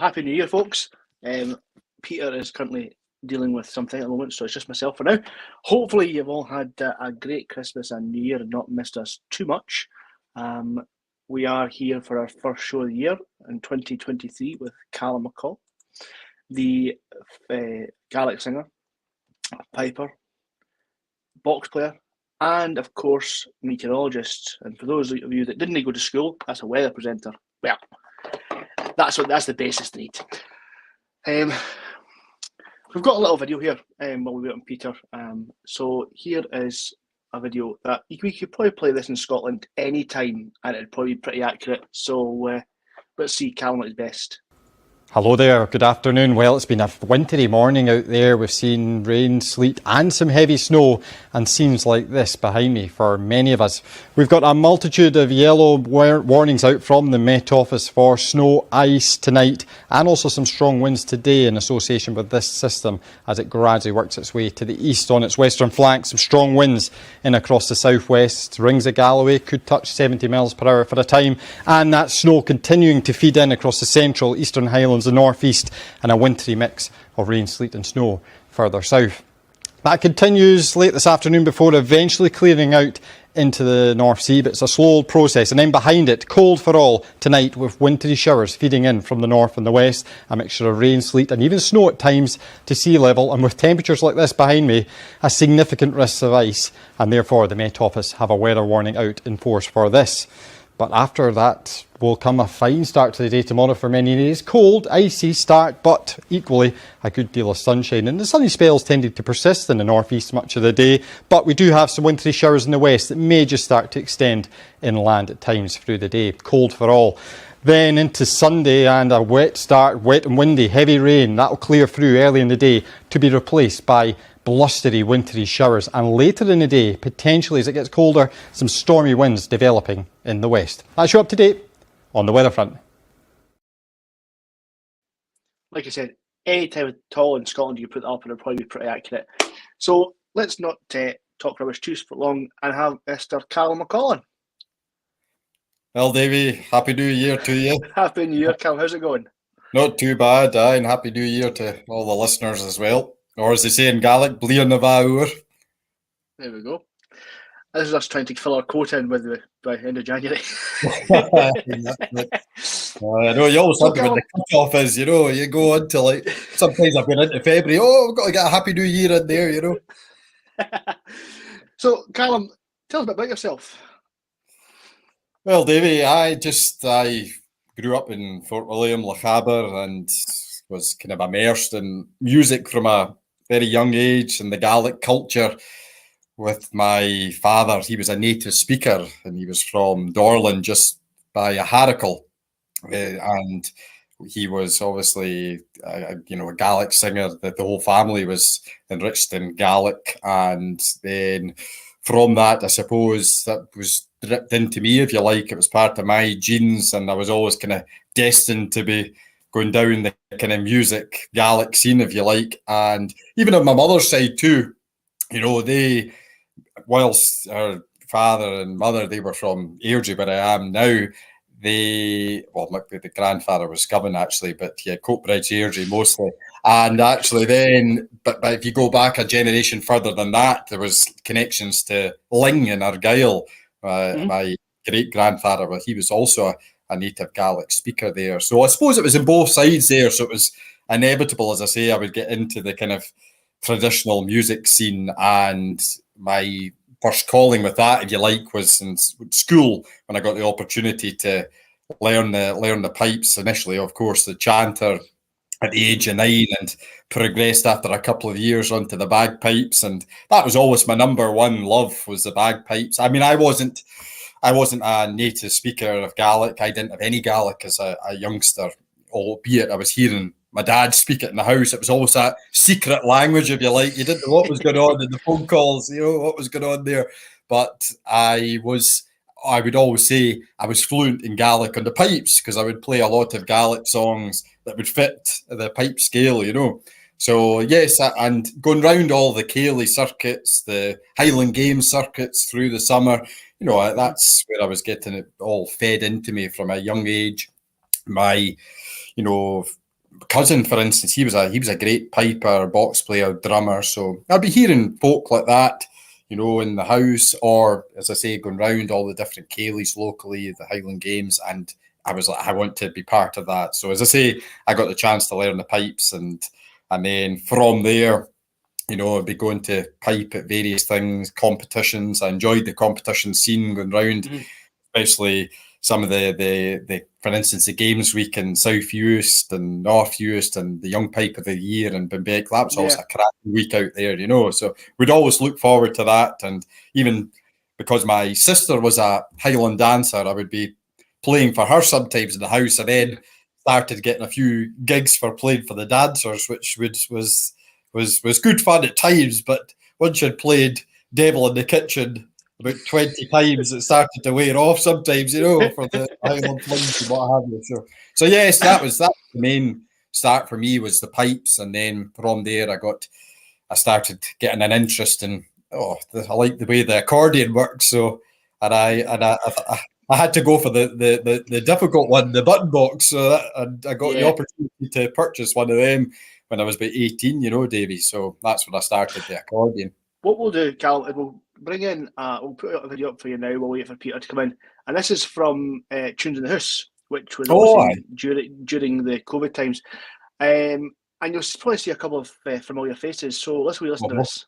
Happy New Year, folks. Peter is currently dealing with something at the moment, so it's just myself for now. Hopefully you've all had a great Christmas and New Year and not missed us too much. We are here for our first show of the year in 2023 with Calum MacColl, the Gaelic singer, piper, box player, and of course meteorologist. And for those of you that didn't go to school, that's a weather presenter. Well, that's the basis they need. We've got a little video here while we wait on Peter. So here is a video that we could probably play this in Scotland any time and it'd probably be pretty accurate. So let's see Callum at his best. Hello there, good afternoon. Well, it's been a wintry morning out there. We've seen rain, sleet and some heavy snow and scenes like this behind me for many of us. We've got a multitude of yellow warnings out from the Met Office for snow, ice tonight and also some strong winds today in association with this system as it gradually works its way to the east on its western flank. Some strong winds in across the southwest. Rings of Galloway could touch 70 miles per hour for a time, and that snow continuing to feed in across the central, eastern Highlands, the northeast, and a wintry mix of rain, sleet and snow further south. That continues late this afternoon before eventually clearing out into the North Sea, but it's a slow process. And then behind it, cold for all tonight with wintry showers feeding in from the north and the west, a mixture of rain, sleet and even snow at times to sea level. And with temperatures like this behind me, a significant risk of ice, and therefore the Met Office have a weather warning out in force for this. But after that will come a fine start to the day tomorrow for many days. Cold, icy start, but equally a good deal of sunshine. And the sunny spells tended to persist in the northeast much of the day. But we do have some wintry showers in the west that may just start to extend inland at times through the day. Cold for all. Then into Sunday and a wet start, wet and windy, heavy rain. That'll clear through early in the day to be replaced by blustery wintry showers, and later in the day, potentially as it gets colder, some stormy winds developing in the west. That's you up to date on the weather front. Like I said, any time at all in Scotland you put that up and it'll probably be pretty accurate. So let's not talk rubbish too long and have Mr. Calum MacColl on. Well, Davey, Happy New Year to you. Happy New Year, Calum. How's it going? Not too bad, and Happy New Year to all the listeners as well. Or as they say in Gaelic, Blian na bha. There we go. This is us trying to fill our quota in by the end of January. I know you always wonder when the cut-off is, you go on to like, sometimes I've been into February, we've got to get a Happy New Year in there, So, Callum, tell us a bit about yourself. Well, Davey, I grew up in Fort William, Lochaber, and was kind of immersed in music from a very young age and the Gaelic culture with my father. He was a native speaker and he was from Dorlan, just by Harrickle. And he was obviously, a Gaelic singer. That the whole family was enriched in Gaelic. And then from that, I suppose that was dripped into me, if you like. It was part of my genes and I was always kind of destined to be going down the kind of music Gaelic scene, if you like. And even on my mother's side too, they, whilst our father and mother, they were from Airdrie, where I am now, the grandfather was Govan actually, but yeah, Coatbridge, Airdrie mostly. And actually then, but if you go back a generation further than that, there was connections to Ling in Argyll. My great-grandfather, he was also a native Gaelic speaker there. So I suppose it was in both sides there. So it was inevitable, as I say, I would get into the kind of traditional music scene. And my first calling with that, if you like, was in school when I got the opportunity to learn the pipes. Initially, of course, the chanter at the age of 9 and progressed after a couple of years onto the bagpipes. And that was always my number one love, was the bagpipes. I mean, I wasn't a native speaker of Gaelic. I didn't have any Gaelic as a youngster, albeit I was hearing my dad speak it in the house. It was always that secret language, if you like. You didn't know what was going on in the phone calls, what was going on there. But I would always say I was fluent in Gaelic on the pipes because I would play a lot of Gaelic songs that would fit the pipe scale, So yes, and going round all the Cayley circuits, the Highland Games circuits through the summer, that's where I was getting it all fed into me from a young age. My, cousin, for instance, he was a great piper, box player, drummer. So I'd be hearing folk like that, you know, in the house, or as I say, going round all the different ceilidhs locally, the Highland Games, and I was like, I want to be part of that. So as I say, I got the chance to learn the pipes, and then from there, you know, I'd be going to pipe at various things, competitions. I enjoyed the competition scene going round, especially some of the for instance, the Games Week in South Uist and North Uist and the Young Pipe of the Year and Benbeck. That was always a cracking week out there, you know. So we'd always look forward to that. And even because my sister was a Highland dancer, I would be playing for her sometimes in the house, and then started getting a few gigs for playing for the dancers, which was good fun at times. But once you'd played Devil in the Kitchen about 20 times, it started to wear off sometimes, you know, for the Highland Flings and what have you. So yes, that was the main start for me, was the pipes. And then from there I started getting an interest in, I like the way the accordion works. So I had to go for the difficult one, the button box. So and I got the opportunity to purchase one of them when I was about 18, you know, Davey. So that's when I started the accordion. What we'll do, Cal, is we'll bring in, we'll put a video up for you now. We'll wait for Peter to come in. And this is from Tunes in the House, which was during the COVID times. And you'll probably see a couple of familiar faces. So let's listen to this.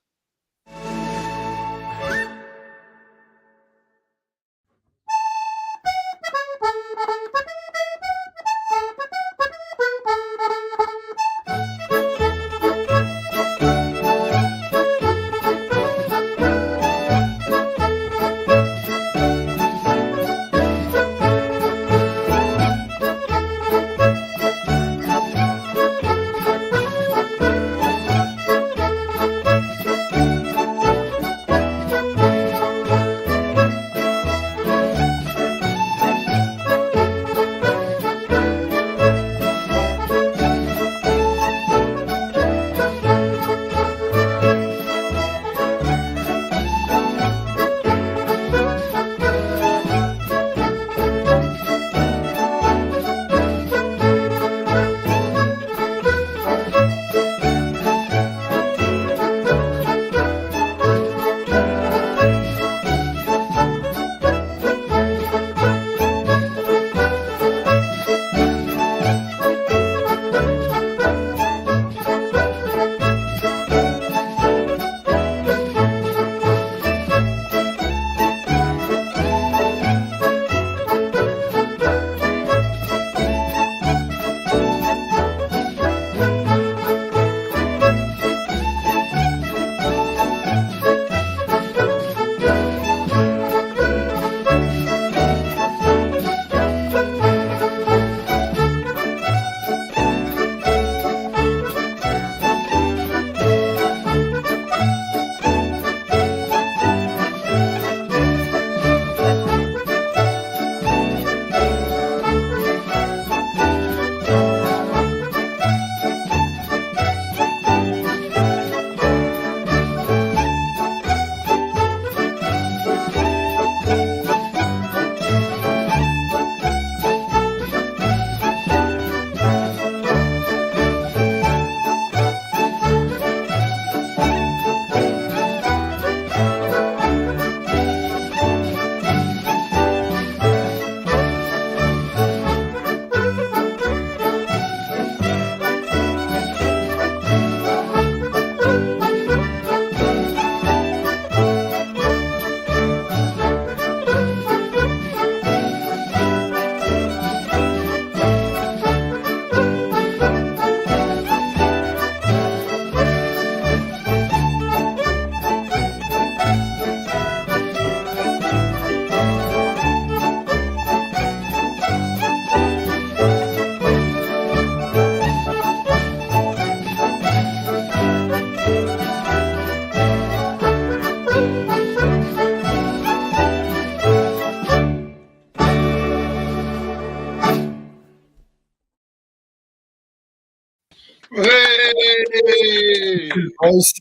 Hey!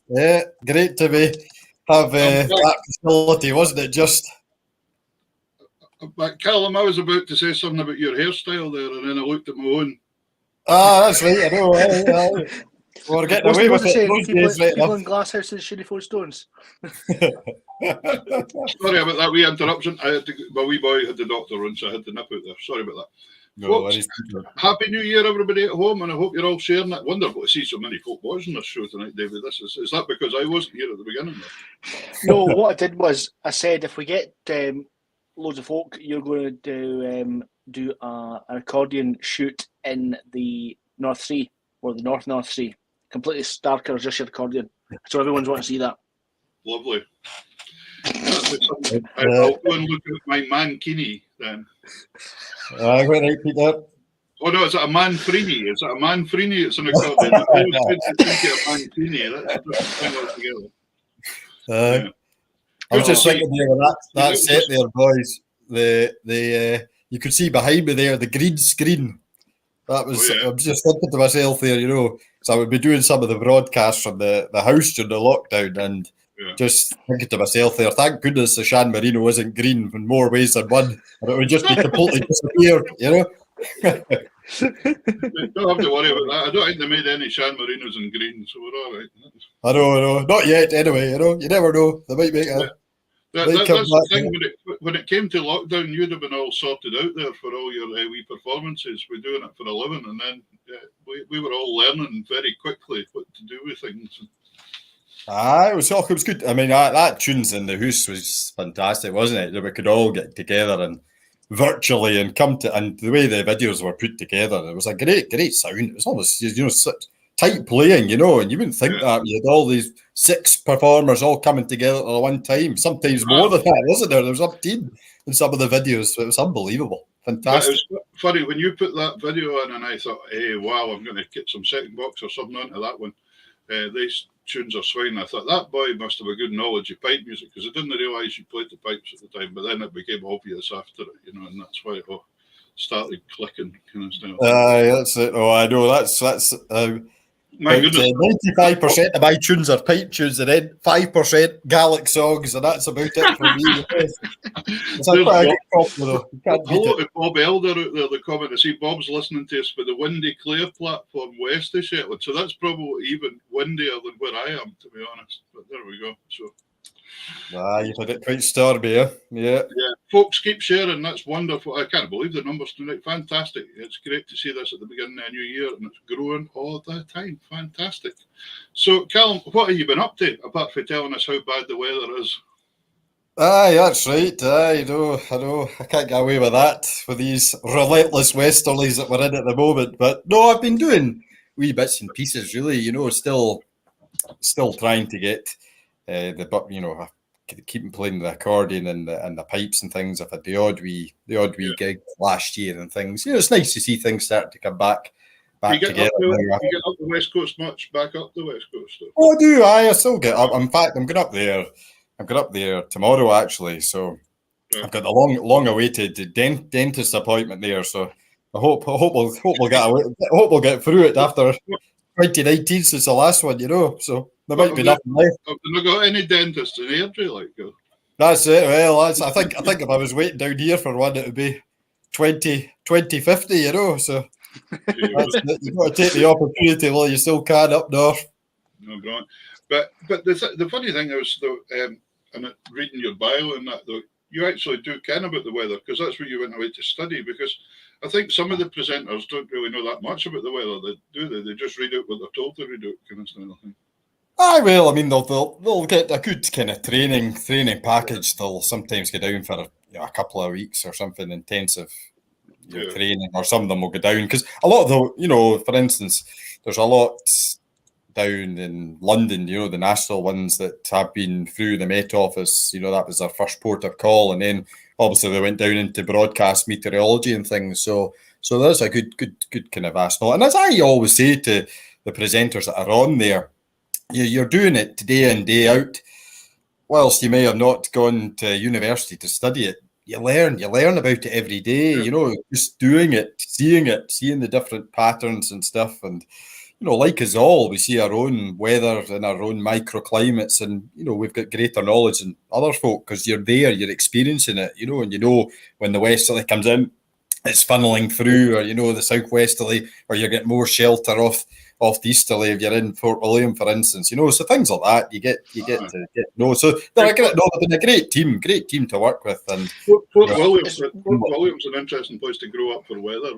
Yeah, great to have that facility, wasn't it? Just. But Callum, I was about to say something about your hairstyle there, and then I looked at my own. That's right. I know. We're getting away with it those days, right people enough. in glass houses should have 4 stones. Sorry about that wee interruption. My wee boy had the doctor on, so I had to nip out there. Sorry about that. No, Folks, Happy New Year, everybody at home, and I hope you're all sharing it. Wonderful to see so many folk watching this show tonight, David. Is that because I wasn't here at the beginning? No, what I did was I said if we get loads of folk, you're going to do an accordion shoot in the North Sea or the North Sea, completely starker, just your accordion. So everyone's wanting to see that. Lovely. I'll go and look at my mankini then. Right, Peter. Oh no, is it a manfrini? Is it a manfrini? It's an accordion. I always think of a mankini. That's a different thing altogether. I was just thinking there with that set there, boys. The you could see behind me there the green screen. That was I was just thinking to myself there, so I would be doing some of the broadcasts from the house during the lockdown and just thinking to myself there, thank goodness the San Marino isn't green in more ways than one, and it would just be completely disappeared, Don't have to worry about that. I don't think they made any San Marinos in green, so we're all right. I know, not yet anyway, you never know. They might make a... That's the thing, when it came to lockdown, you'd have been all sorted out there for all your wee performances. We're doing it for a living, and then we were all learning very quickly what to do with things. It was good. I mean, that tunes in the house was fantastic, wasn't it? That we could all get together and virtually and come to, and the way the videos were put together, it was a great sound. It was almost, such tight playing, and you wouldn't think that you had all these 6 performers all coming together at one time. Sometimes more than that, wasn't there? There was up team in some of the videos. So it was unbelievable, fantastic. It was funny when you put that video in, and I thought, hey, wow, I'm going to get some second box or something onto that one. These tunes are swine. I thought that boy must have a good knowledge of pipe music, because I didn't realise you played the pipes at the time, but then it became obvious after it, and that's why it all started clicking kind of stuff. That's it. Oh, I know. That's my goodness. 95% of my tunes are pipe tunes, and then 5% Gaelic songs, and that's about it for me. It's quite a good compliment, though. Hello to Bob Elder out there, the comment. I see Bob's listening to us by the Windy Clare platform west of Shetland, so that's probably even windier than where I am, to be honest. But there we go. So. You've had it quite stormy, yeah. Folks, keep sharing. That's wonderful. I can't believe the numbers tonight. Fantastic. It's great to see this at the beginning of a new year, and it's growing all the time. Fantastic. So, Callum, what have you been up to, apart from telling us how bad the weather is? That's right. I know. I can't get away with that with these relentless westerlies that we're in at the moment. But no, I've been doing wee bits and pieces, really. Still trying to get keeping playing the accordion and the pipes and things. I've had the odd wee gig last year and things. It's nice to see things start to come back together. You get up the West Coast much? Back up the West Coast? Oh, I do. I still get up. In fact, I'm going up there. I've got up there tomorrow, actually. So I've got a long-awaited dentist appointment there. So I hope we'll get through it after 2019 since the last one. So there might be nothing left. I've not got any dentists in Airdrie, That's it. Well, I think if I was waiting down here for one, it would be 2050. So you've got to take the opportunity while you still can up north. No, brilliant. But the funny thing is, though, and reading your bio and that, though, you actually do care about the weather, because that's what you went away to study. Because I think some of the presenters don't really know that much about the weather. They just read out what they're told to read out, kind of thing. Well, I mean, they'll get a good kind of training package. They'll sometimes go down for a couple of weeks or something intensive training, or some of them will go down because a lot of the, for instance, there's a lot down in London, the national ones that have been through the Met Office. That was their first port of call, and then obviously they went down into broadcast meteorology and things. So there's a good kind of vast knowledge. And as I always say to the presenters that are on there, you're doing it day in, day out. Whilst you may have not gone to university to study it, you learn about it every day. Just doing it, seeing the different patterns and stuff. And like us all, we see our own weather and our own microclimates, and we've got greater knowledge than other folk because you're there, you're experiencing it, and when the westerly comes in, it's funneling through, or the southwesterly, or you get more shelter off the easterly if you're in Fort William, for instance. So things like that you get to get to know. So they've been a great team to work with. And Fort William's an interesting place to grow up for weather.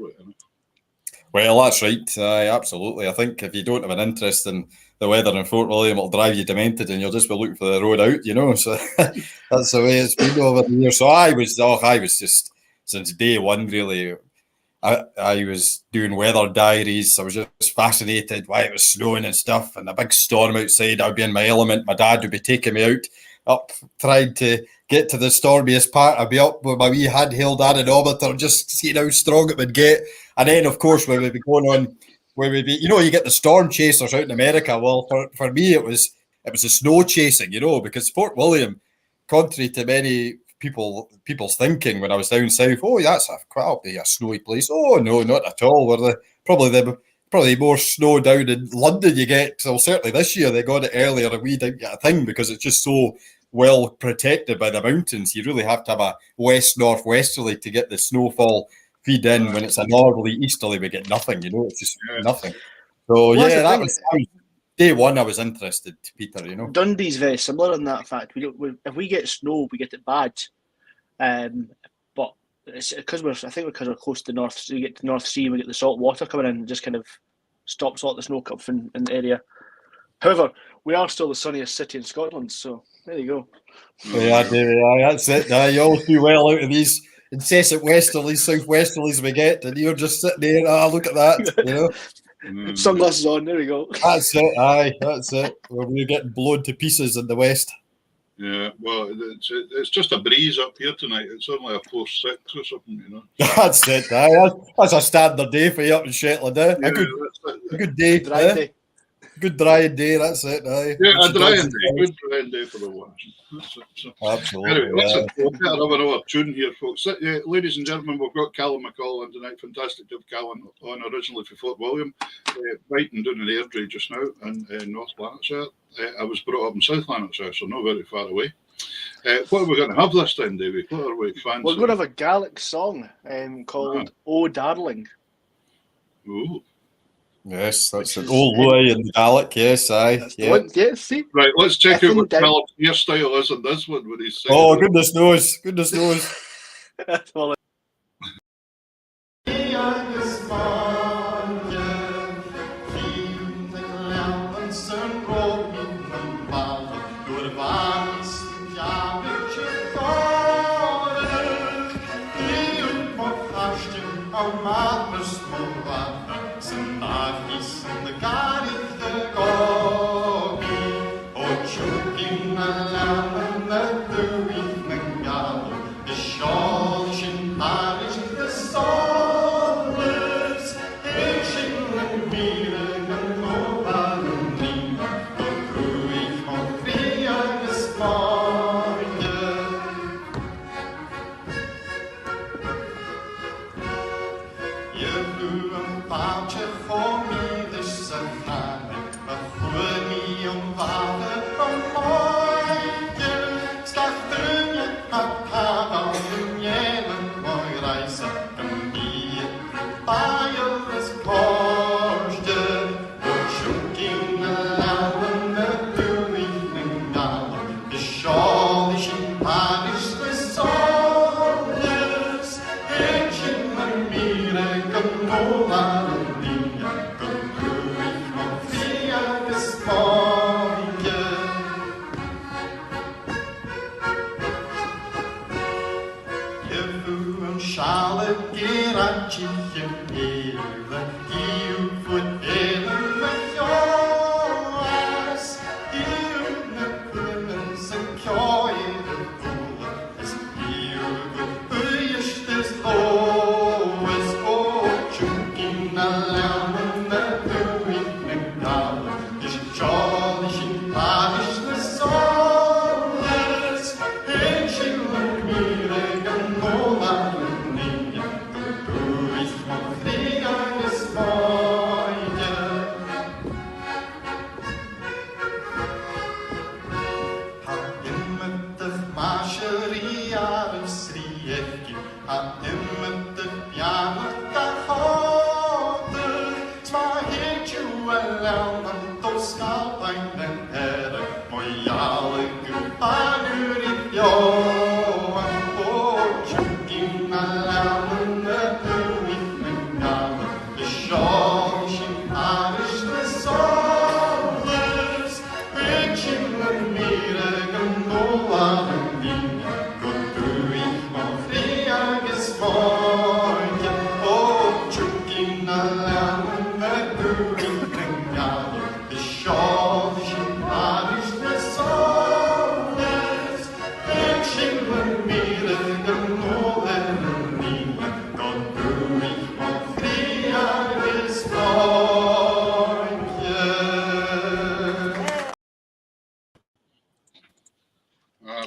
Well, that's right. Absolutely. I think if you don't have an interest in the weather in Fort William, it'll drive you demented, and you'll just be looking for the road out. So that's the way it's been over the years. So I was just since day one, really. I was doing weather diaries. I was just fascinated why it was snowing and stuff, and a big storm outside. I'd be in my element. My dad would be taking me up, trying to get to the stormiest part. I'd be up with my wee handheld anemometer, just seeing how strong it would get. And then, of course, when we'd be going on, where we'd be, you get the storm chasers out in America. Well, for me, it was the snow chasing, because Fort William, contrary to many people's thinking when I was down south, that'll be a snowy place. Oh no, not at all. We're probably more snow down in London you get. So certainly this year they got it earlier and we didn't get a thing because it's just so well protected by the mountains. You really have to have a west-northwesterly to get the snowfall feed in. When it's a northerly easterly, we get nothing. It's just nothing. So that was day one. I was interested, Peter. Dundee's very similar in that fact. If we get snow, we get it bad. But it's because we're close to the North Sea. We get to the North Sea, and we get the salt water coming in, and just kind of stops all the snow cups in the area. However, we are still the sunniest city in Scotland, so there you go. Yeah, that's it. You always do well out of these incessant westerlies, southwesterlies we get, and you're just sitting there. Look at that, Sunglasses on. There we go. That's it. That's it. We're getting blown to pieces in the west. Yeah, well, it's just a breeze up here tonight. It's only a 4-6 or something, That's it. That's a standard day for you up in Shetland. A good day. Dry day. Good drying day, that's it. Yeah, a drying day. Good drying day for the watch. So. Absolutely. Anyway, listen, we'll better have another tune here, folks. Ladies and gentlemen, we've got Calum MacColl on tonight. Fantastic to have Callum on, originally for Fort William. Brighton doing an Airdrie just now in North Lanarkshire. I was brought up in South Lanarkshire, so not very far away. What are we going to have this time, Davey? What are we fans? We're going to have a Gaelic song called "Oh Darling." Ooh. Yes, that's it. Old Louis and the Gaelic, yes, aye. Yes, see? Right, let's check out what Callum's hairstyle is in this one when he's singing. Oh, goodness knows. Goodness knows. Well,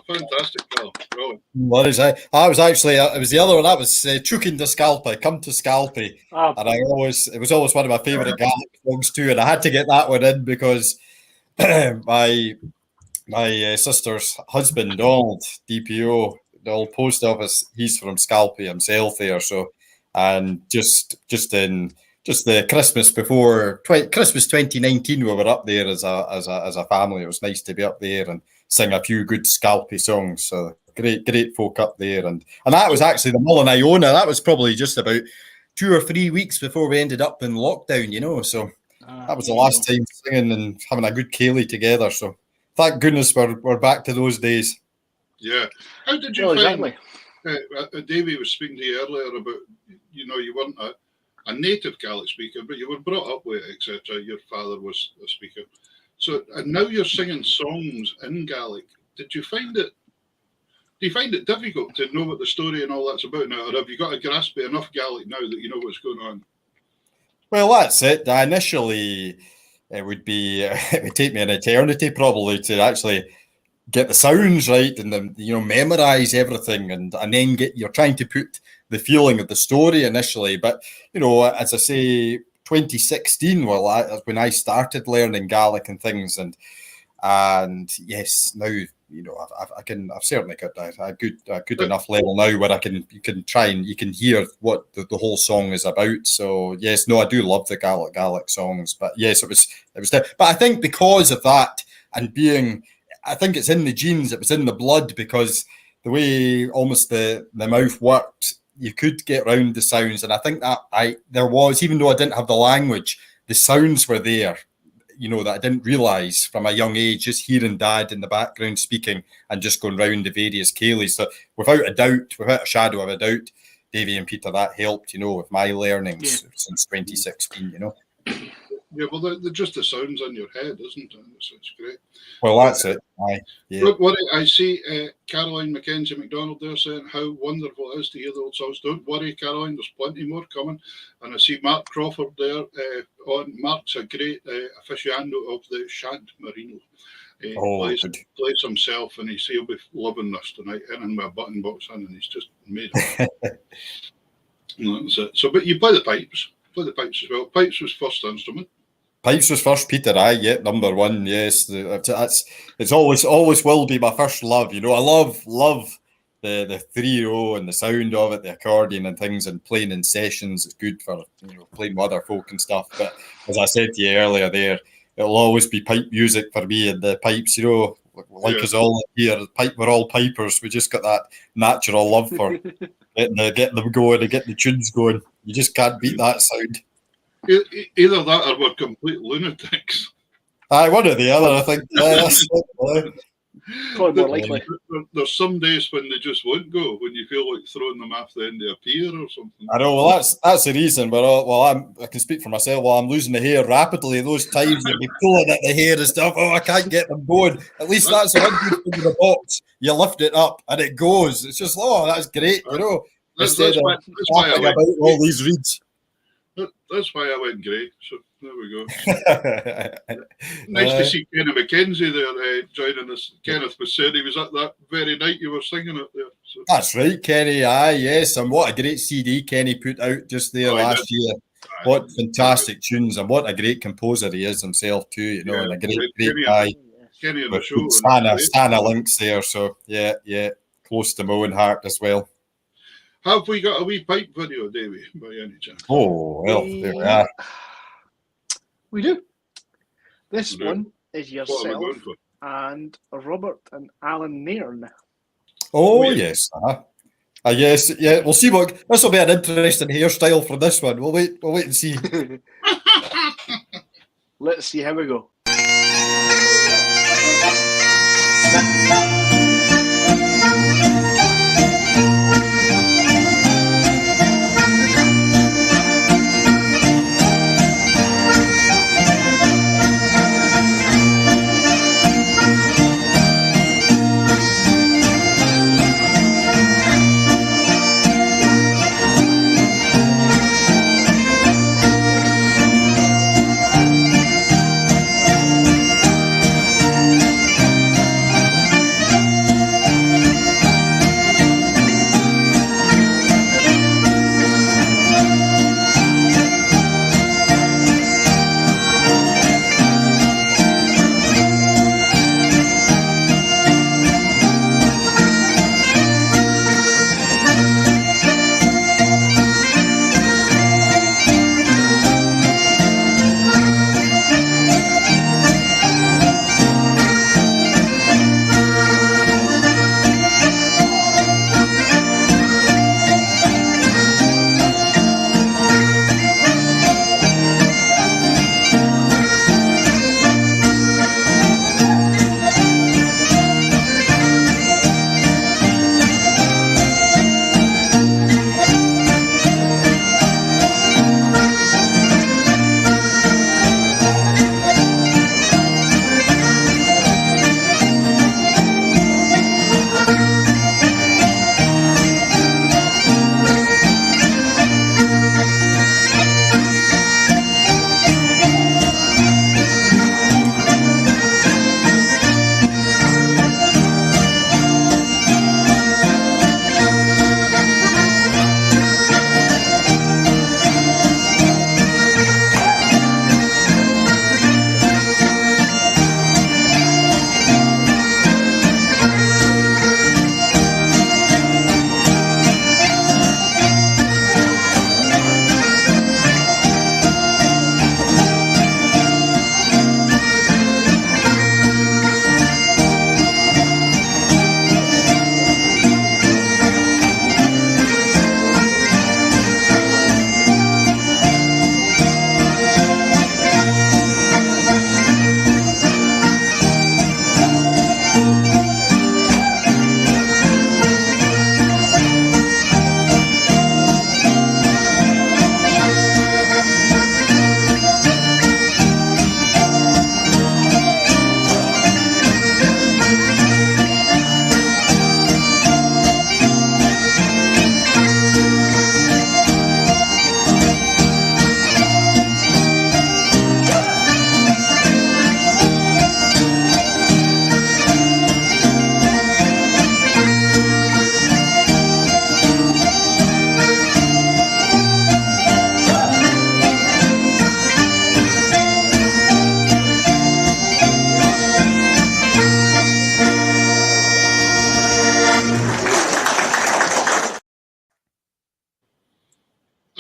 Fantastic, Callum. Brilliant. What is I was actually it was the other one. That was Chukin to Scalpy, Come to Scalpy, and it was always one of my favourite Gaelic songs too. And I had to get that one in because my sister's husband, Donald, DPO, the old post office, he's from Scalpy himself there. So, and just the Christmas before Christmas 2019, we were up there as a family. It was nice to be up there and sing a few good Scalpy songs. So great folk up there, and that was actually the Mull in Iona. That was probably just about 2 or 3 weeks before we ended up in lockdown, you know. So that was the last time singing and having a good ceilidh together. So thank goodness we're back to those days. Yeah. How did you find? Davey was speaking to you earlier about, you weren't a native Gaelic speaker, but you were brought up with it, etc. Your father was a speaker. So, and now you're singing songs in Gaelic. Do you find it difficult to know what the story and all that's about now, or have you got a grasp of enough Gaelic now that you know what's going on? Well, that's it. Initially, it would take me an eternity probably to actually get the sounds right and then memorize everything and then you're trying to put the feeling of the story initially. But as I say, 2016, when I started learning Gaelic and things, and yes, now I've certainly got a good enough level now where you can hear what the whole song is about. So yes, no, I do love the Gaelic songs, but yes, it was. But I think because of that and I think it's in the genes, it was in the blood, because the way almost the mouth worked, you could get around the sounds. And I think that there was, even though I didn't have the language, the sounds were there, that I didn't realise from a young age, just hearing Dad in the background speaking and just going round the various ceilidhs. So without a shadow of a doubt, Davey and Peter, that helped, with my learnings since 2016, Yeah, well, they're just the sounds in your head, isn't it? It's great. Well, that's it. What I see, Caroline Mackenzie McDonald there saying how wonderful it is to hear the old songs. Don't worry, Caroline, there's plenty more coming. And I see Mark Crawford there Mark's a great aficionado of the Shant Marino. He plays himself, and he'll be loving this tonight, in with a button box in, and he's just made it. That's it. So, but you play the pipes. Play the pipes as well. Pipes was first instrument. Pipes was first, Peter. Number one. Yes, it's always will be my first love. I love the 3-0 and the sound of it, the accordion and things, and playing in sessions. It's good for playing with other folk and stuff. But as I said to you earlier, there it'll always be pipe music for me, and the pipes. Us all here, we're all pipers. We just got that natural love for getting them going and getting the tunes going. You just can't beat that sound. Either that or we're complete lunatics. One or the other, I think. Probably more likely. There's some days when they just won't go, when you feel like throwing them off the end of a pier or something. I know. Well, that's the reason. But I can speak for myself. While I'm losing the hair rapidly, those times that be pulling at the hair and stuff. Oh, I can't get them going. At least that's the one good thing in the box. You lift it up and it goes. It's just that's great. That's why I went about all these reeds. That's why I went grey. So there we go. Nice to see Kenneth Mackenzie there joining us. Kenneth was saying he was at that very night you were singing it there. So. That's right, Kenny. Yes, and what a great CD Kenny put out just there last year. What fantastic tunes, and what a great composer he is himself too. And a great guy. Kenny on the show. Stana links there, so yeah, close to my own heart as well. Have we got a wee pipe video, Davey, by any chance? Oh, well, there we are. We do. This one is yourself and Robert and Alan Nairn. Oh, yeah. yes. Yes, yeah. We'll see what this will be an interesting hairstyle for this one. We'll wait and see. Let's see how we go.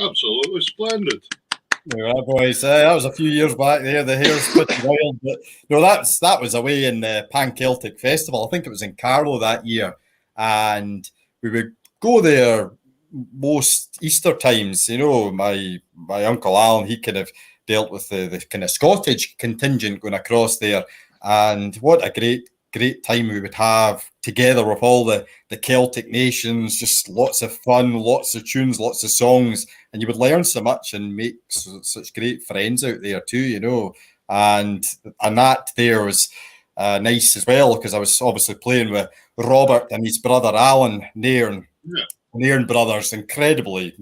Absolutely splendid. Yeah, boys. That was a few years back there. The hair's pretty wild, but no, that was away in the Pan Celtic Festival. I think it was in Carlow that year, and we would go there most Easter times. You know, my uncle Alan, he kind of dealt with the kind of Scottish contingent going across there, and what a great time we would have together with all the Celtic nations. Just lots of fun, lots of tunes, lots of songs, and you would learn so much and make such great friends out there too, you know. And that there was nice as well, because I was obviously playing with Robert and his brother Alan Nairn. Yeah. Nairn brothers, incredibly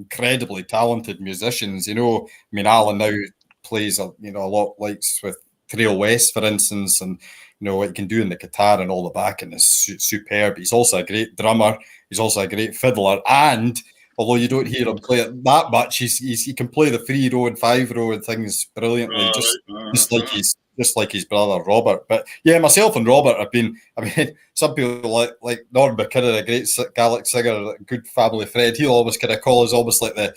talented musicians. You know, I mean, Alan now plays a lot likes with Trail West, for instance, and you know what he can do in the guitar and all the backing is superb. He's also a great drummer. He's also a great fiddler, and although you don't hear him play it that much, he can play the 3-row and 5-row and things brilliantly, just like his brother Robert. But yeah, myself and Robert have been. I mean, some people like Norm McCall, a great Gaelic singer, a good family friend. He'll always kind of call us almost like the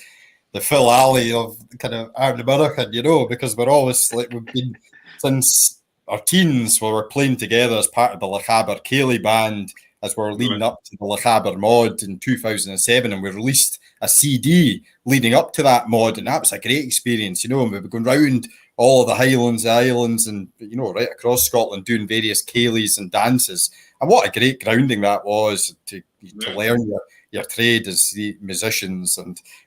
Phil Alley of kind of Aaron American, you know, because we're always like we've been since our teens, we were playing together as part of the Lochaber Cayley band as we were leading up to the Lochaber mod in 2007, and we released a CD leading up to that mod, and that was a great experience, and we were going round all of the Highlands, the Islands, and right across Scotland doing various Cayleys and dances. And what a great grounding that was to learn your trade as the musicians.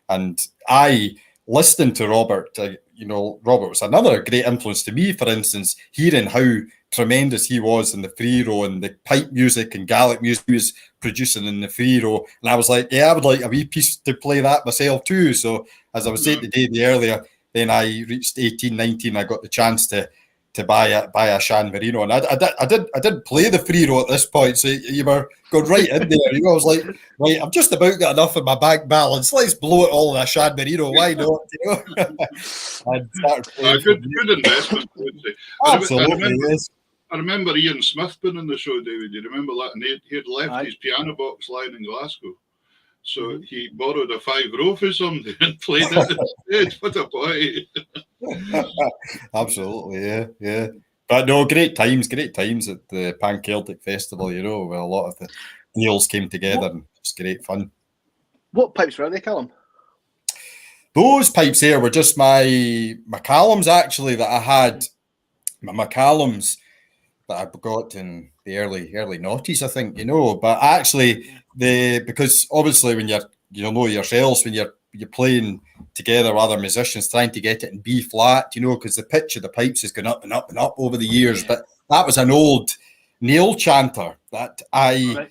And I listening to Robert, Robert was another great influence to me, for instance, hearing how tremendous he was in the free row and the pipe music and Gaelic music he was producing in the free row. And I was like, I would like a wee piece to play that myself too. So as I was saying today, earlier, then I reached 18, 19, I got the chance to buy a Shan Marino, and I did play the free row at this point, so you were going right in there. I was like, right, I've just about got enough in my bank balance. Let's blow it all in a Shan Marino. Why not? Good investment. Absolutely, yes. I remember Ian Smith being on the show, David. You remember that? And he had left his piano box lying in Glasgow. So he borrowed a 5-row for somebody and played it instead. What a boy. Absolutely, yeah. But no, great times at the Pan Celtic Festival, where a lot of the Gaels came together, and it's great fun. What pipes were they, Callum? Those pipes there were just my Callums, actually, that I had. My Callums that I got in the early noughties, I think, But actually, because obviously when you'll know yourselves, when you're playing together with other musicians, trying to get it in B flat, because the pitch of the pipes has gone up and up and up over the years. But that was an old nail chanter that I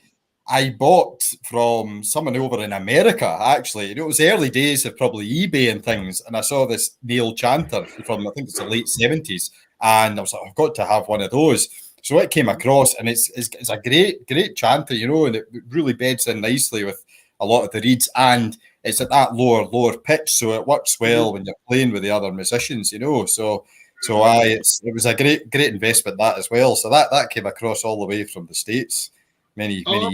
bought from someone over in America, actually. It was early days of probably eBay and things, and I saw this nail chanter from, I think it's the late 70s, and I was like, I've got to have one of those. So it came across, and it's a great chanter, and it really beds in nicely with a lot of the reeds, and it's at that lower pitch, so it works well when you're playing with the other musicians, So it was a great investment, that as well. So that came across all the way from the States many years ago.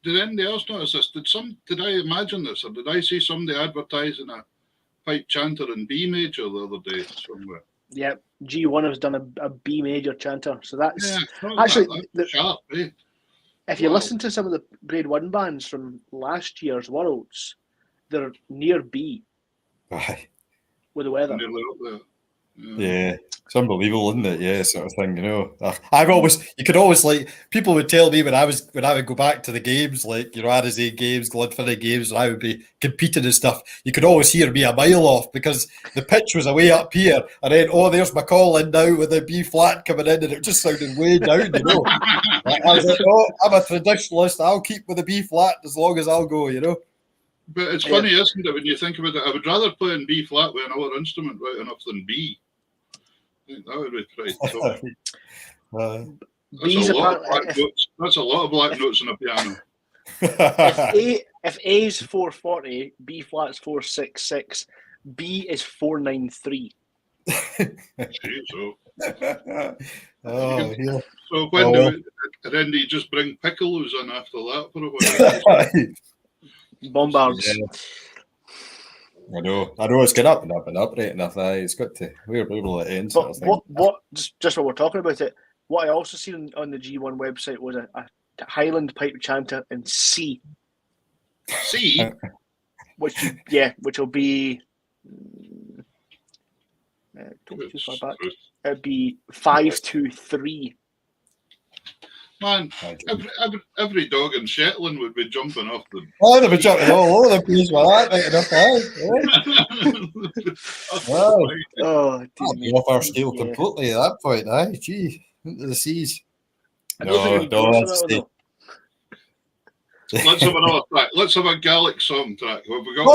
Did anybody else notice this? Did I imagine this, or did I see somebody advertising a pipe chanter in B major the other day somewhere? Yeah, G1 has done a B major chanter, so that's actually that's sharp, eh? If you listen to some of the Grade 1 bands from last year's Worlds, they're near B. Right. With the weather. Yeah, it's unbelievable, isn't it? Yeah, sort of thing, you could always people would tell me when I would go back to the games, Arizay games, Glenfinnig games, and I would be competing and stuff. You could always hear me a mile off because the pitch was away up here, and then there's McCall in now with the B flat coming in, and it just sounded way down, I was like, I'm a traditionalist. I'll keep with the B flat as long as I'll go, But it's funny, isn't it, when you think about it? I would rather play in B flat with another instrument right enough than B. I think that would be pretty tough. That's a lot of black notes on a piano. If A is 440, B flat's 466, B is 493. So then do you just bring piccolos in after that for a while? Bombards. Yeah. I know it's got up and up and up right enough. It's got to where will it end. But just what we're talking about it, what I also seen on the G1 website was a Highland pipe chanter in C. C? which will be don't be too far back. It'd be 523. Man, every dog in Shetland would be jumping off the. Oh, they'd be jumping all over the place with that, wow. Off our scale completely at that point, Gee, into the seas. Let's have another track. Let's have a Gaelic song track. What have we got?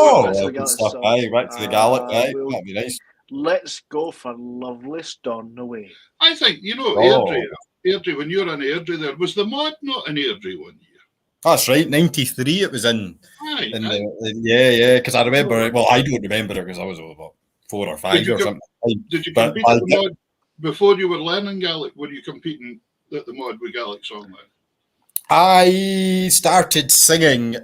Back to the Gaelic. That'd be nice. Let's go for Lovely Stornoway. I think, Airdrie, when you're in Airdrie there, was the mod not in Airdrie one year? That's right, 93 it was in. Because I remember, I don't remember it because I was about 4 or 5 or something. Did you compete at the mod before you were learning Gaelic? Were you competing at the mod with Gaelic songline? I started singing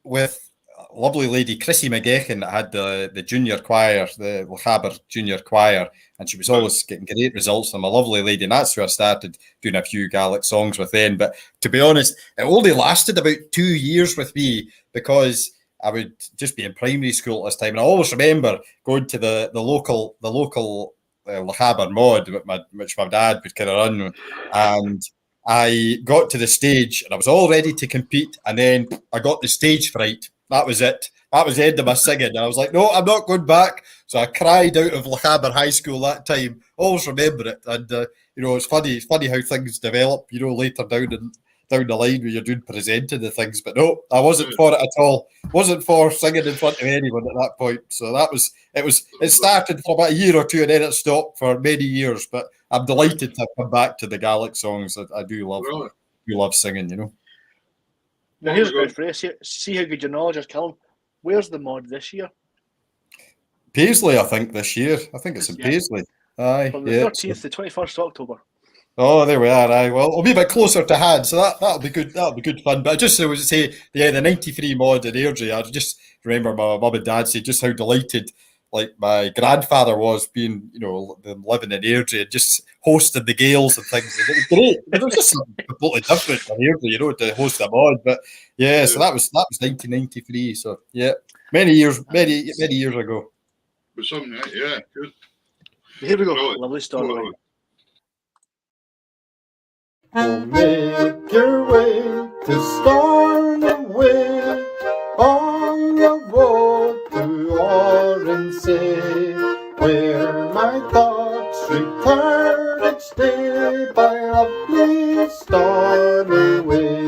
with lovely lady, Chrissy McGeechan, that had the junior choir, the Lochaber junior choir, and she was always getting great results from a lovely lady, and that's where I started doing a few Gaelic songs with them. But to be honest, it only lasted about 2 years with me, because I would just be in primary school at this time, and I always remember going to the local Lochaber mod, which my dad would kind of run, and I got to the stage and I was all ready to compete, and then I got the stage fright. That was it. That was the end of my singing. And I was like, no, I'm not going back. So I cried out of Lochaber High School that time. Always remember it. And, it's funny how things develop, later down the line when you're doing presenting and things. But no, I wasn't for it at all. Wasn't for singing in front of anyone at that point. So it started for about a year or two, and then it stopped for many years. But I'm delighted to come back to the Gaelic songs. I do love singing, Now here's a good phrase. See how good your knowledge is, Callum. Where's the mod this year? Paisley, I think, this year. I think it's in Paisley. Aye, from the 13th to 21st of October. Oh, there we are. Aye, well, it'll be a bit closer to hand, so that'll be good. That'll be good fun. But I would say, the 93 mod in Airdrie, I just remember my mum and dad say just how delighted, like, my grandfather was being, them living in Airdrie and just hosting the Gaels and things. And it was great. It was just something completely different from Airdrie, to host a mod. But yeah, so that was 1993. So yeah, many years ago. But something, yeah, good. Here we go. Lovely story. Oh, make your way to Stornoway on the road to Oronsay, where my thoughts return each day by lovely Stornoway,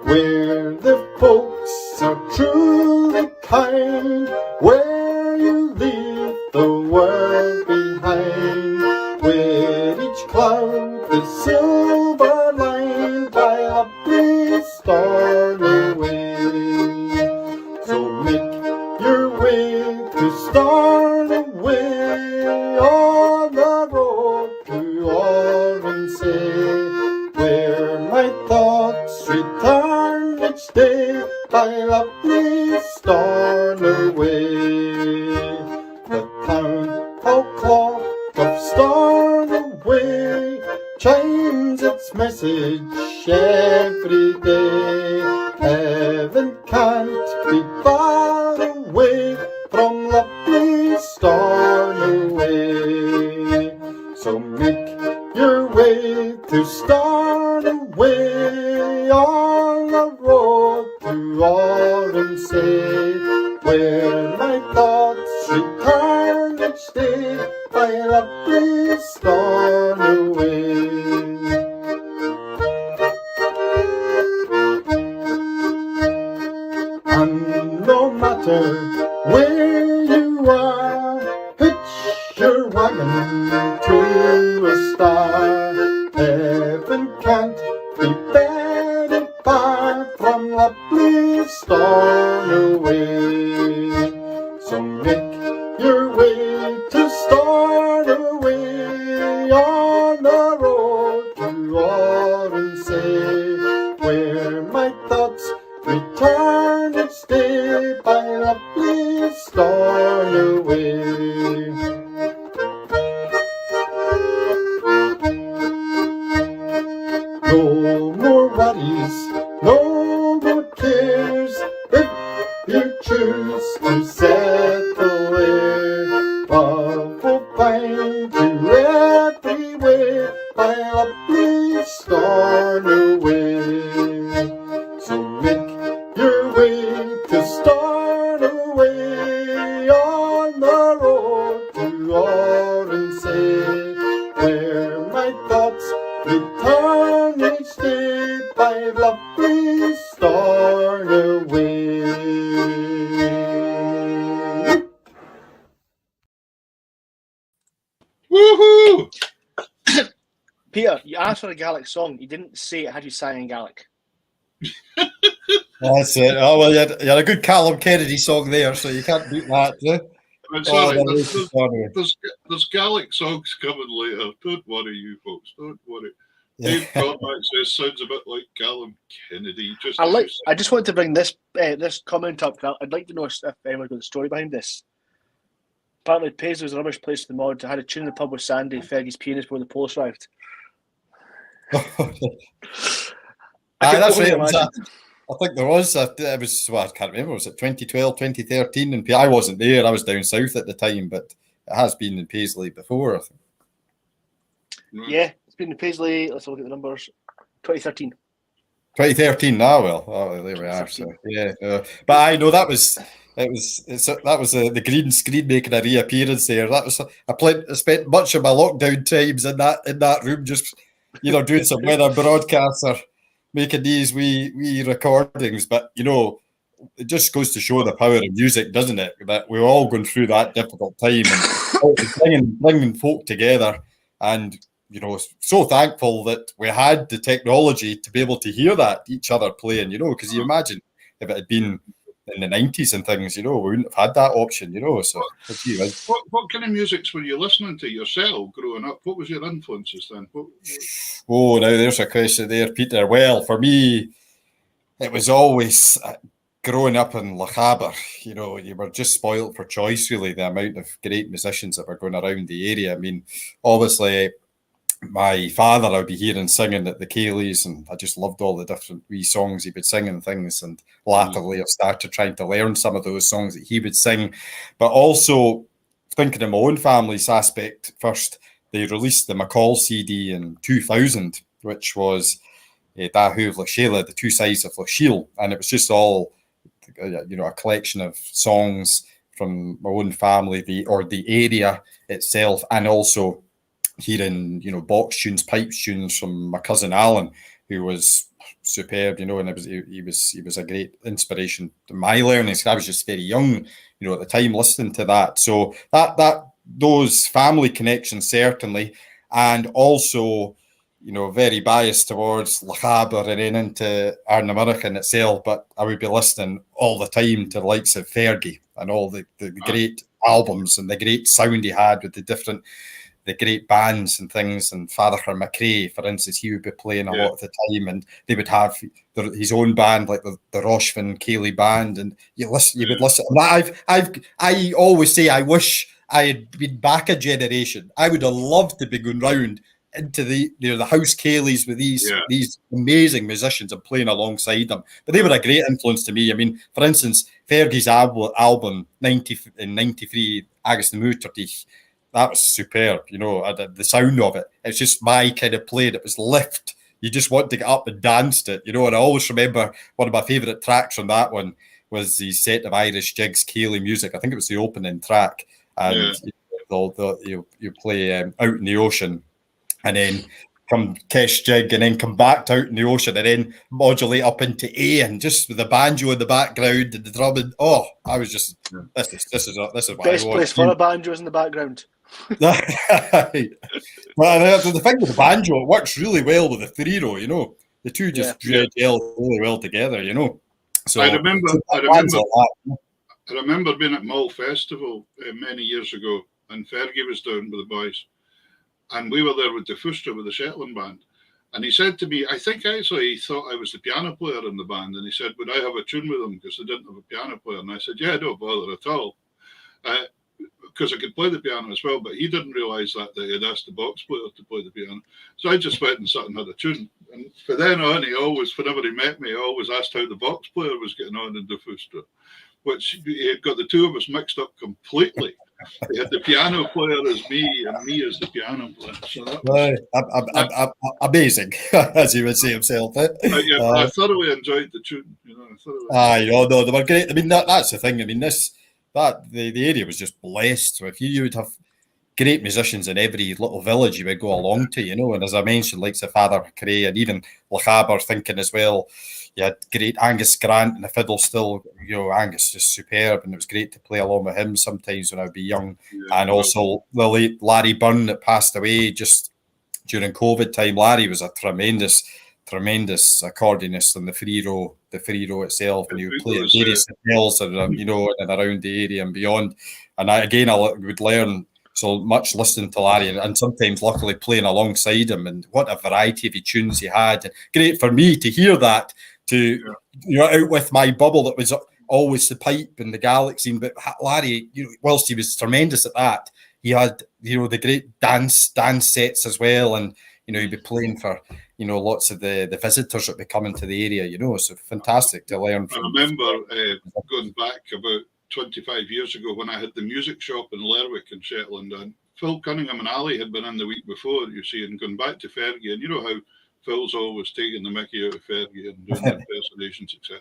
where the folks are truly kind, where you leave the world behind, with each cloud the silver line by lovely Stornoway. So make your way to Stornoway on the road to Oronsay, where my thoughts return each day by lovely Stornoway. The town hall clock of Stornoway chimes its message every day. Heaven can't be far away from lovely Stornoway. So make your way to Stornoway on the road to Oronsay, where my thoughts return each day by lovely Stornoway. And no matter where you are, hitch your wagon to a star. Heaven can't be very far from lovely Stornoway. So make your way to Stornoway on the road to Oronsay, where my thoughts return each day by lovely Stornoway. No more worries, no more cares, if you choose to settle there. Love will find you everywhere by lovely Stornoway. So make your way to Stornoway on the road to Oronsay, where my thoughts return each day by lovely Stornoway. Woohoo! Peter, you asked for a Gaelic song. You didn't say it had you sang in Gaelic. That's it. Oh, well, you had a good Callum Kennedy song there, so you can't beat that. I'm sorry, Funny. there's Gaelic songs coming later. Don't worry, you folks. Don't worry. Dave Cormack says sounds a bit like Callum Kennedy. I just wanted to bring this comment up. I'd like to know if anyone got the story behind this. Apparently, Paisley was a rubbish place to the mod. I had a tune in the pub with Sandy, Fergie's pianist, before the police arrived. That's right. I think there was. It was. Well, I can't remember. Was it 2012, 2013? And I wasn't there. I was down south at the time, but it has been in Paisley before, I think. Yeah, it's been in Paisley. Let's look at the numbers. 2013. 2013. Well, there we are. So yeah, but I know that was. That was the green screen making a reappearance there. That was I spent much of my lockdown times in that room, just doing some weather broadcasts or making these wee recordings. But it just goes to show the power of music, doesn't it? That we're all going through that difficult time and bringing folk together. And so thankful that we had the technology to be able to hear that each other playing. Because you imagine if it had been in the 90s and things, we wouldn't have had that option, So what kind of musics were you listening to yourself growing up? What was your influences then? Oh, now there's a question there, Peter. Well, for me, it was always growing up in Lochaber. You were just spoiled for choice, really, the amount of great musicians that were going around the area. I mean, obviously, my father, I would be hearing singing at the Caileys, and I just loved all the different wee songs he would sing and things. And latterly, I've started trying to learn some of those songs that he would sing. But also, thinking of my own family's aspect, first, they released the McCall CD in 2000, which was Dahu Lashela, the two sides of Lasheel. And it was just all, a collection of songs from my own family, the area itself, and also hearing, box tunes, pipe tunes from my cousin Alan, who was superb, and he was a great inspiration to my learning. I was just very young, at the time listening to that. So those family connections certainly, and also, very biased towards Lochaber and then into Arnamurchan itself. But I would be listening all the time to the likes of Fergie and all the great albums and the great sound he had with the great bands and things, and Father McRae, for instance, he would be playing a lot of the time, and they would have his own band, like the Roshvin Cayley band, and you would listen. I always say I wish I had been back a generation. I would have loved to be going round into the House Cayleys with these amazing musicians and playing alongside them. But they were a great influence to me. I mean, for instance, Fergie's album in '93, Agus na Mútartich, that was superb, the sound of it. It's just my kind of play. It was lift. You just want to get up and dance to it, And I always remember one of my favourite tracks from that one was the set of Irish Jigs, Cayley music. I think it was the opening track. And you play Out in the Ocean, and then come Kesh Jig, and then come back to Out in the Ocean, and then modulate up into A, and just with the banjo in the background and the drumming. Oh, I was just this is what best I want. place for a banjo is in the background. Well, the thing with the banjo, it works really well with the three-row. The two just gel really well together. So I remember being at Mull Festival many years ago, and Fergie was down with the boys, and we were there with the Fustra, with the Shetland band. And he said to me, I think actually he thought I was the piano player in the band, and he said, would I have a tune with them, because they didn't have a piano player? And I said, yeah, don't bother at all, because I could play the piano as well. But he didn't realise that he had asked the box player to play the piano. So I just went and sat and had a tune. And from then on, whenever he met me, he always asked how the box player was getting on in the Fustra, which he had got the two of us mixed up completely. He had the piano player as me, and me as the piano player. So that was amazing, as he would say himself. I thoroughly enjoyed the tune. They were great. I mean, that's the thing. I mean, the area was just blessed. So if you would have great musicians in every little village you would go along to, and as I mentioned, like the Father McRae, and even Lochaber thinking as well. You had great Angus Grant and the fiddle still, Angus just superb, and it was great to play along with him sometimes when I would be young. And also the late Larry Byrne that passed away just during COVID time. Larry was a tremendous accordionist in the free row itself, and he would play at various hotels and and around the area and beyond. And I would learn so much listening to Larry and sometimes luckily playing alongside him, and what a variety of tunes he had. And great for me to hear that, out with my bubble that was always the pipe and the Gaelic scene. But Larry, whilst he was tremendous at that, he had, the great dance sets as well. And, he'd be playing for, lots of the visitors that be coming to the area, so fantastic to learn from. I remember going back about 25 years ago when I had the music shop in Lerwick in Shetland, and Phil Cunningham and Ali had been in the week before, and gone back to Fergie, and you know how Phil's always taking the mickey out of Fergie and doing impersonations, etc.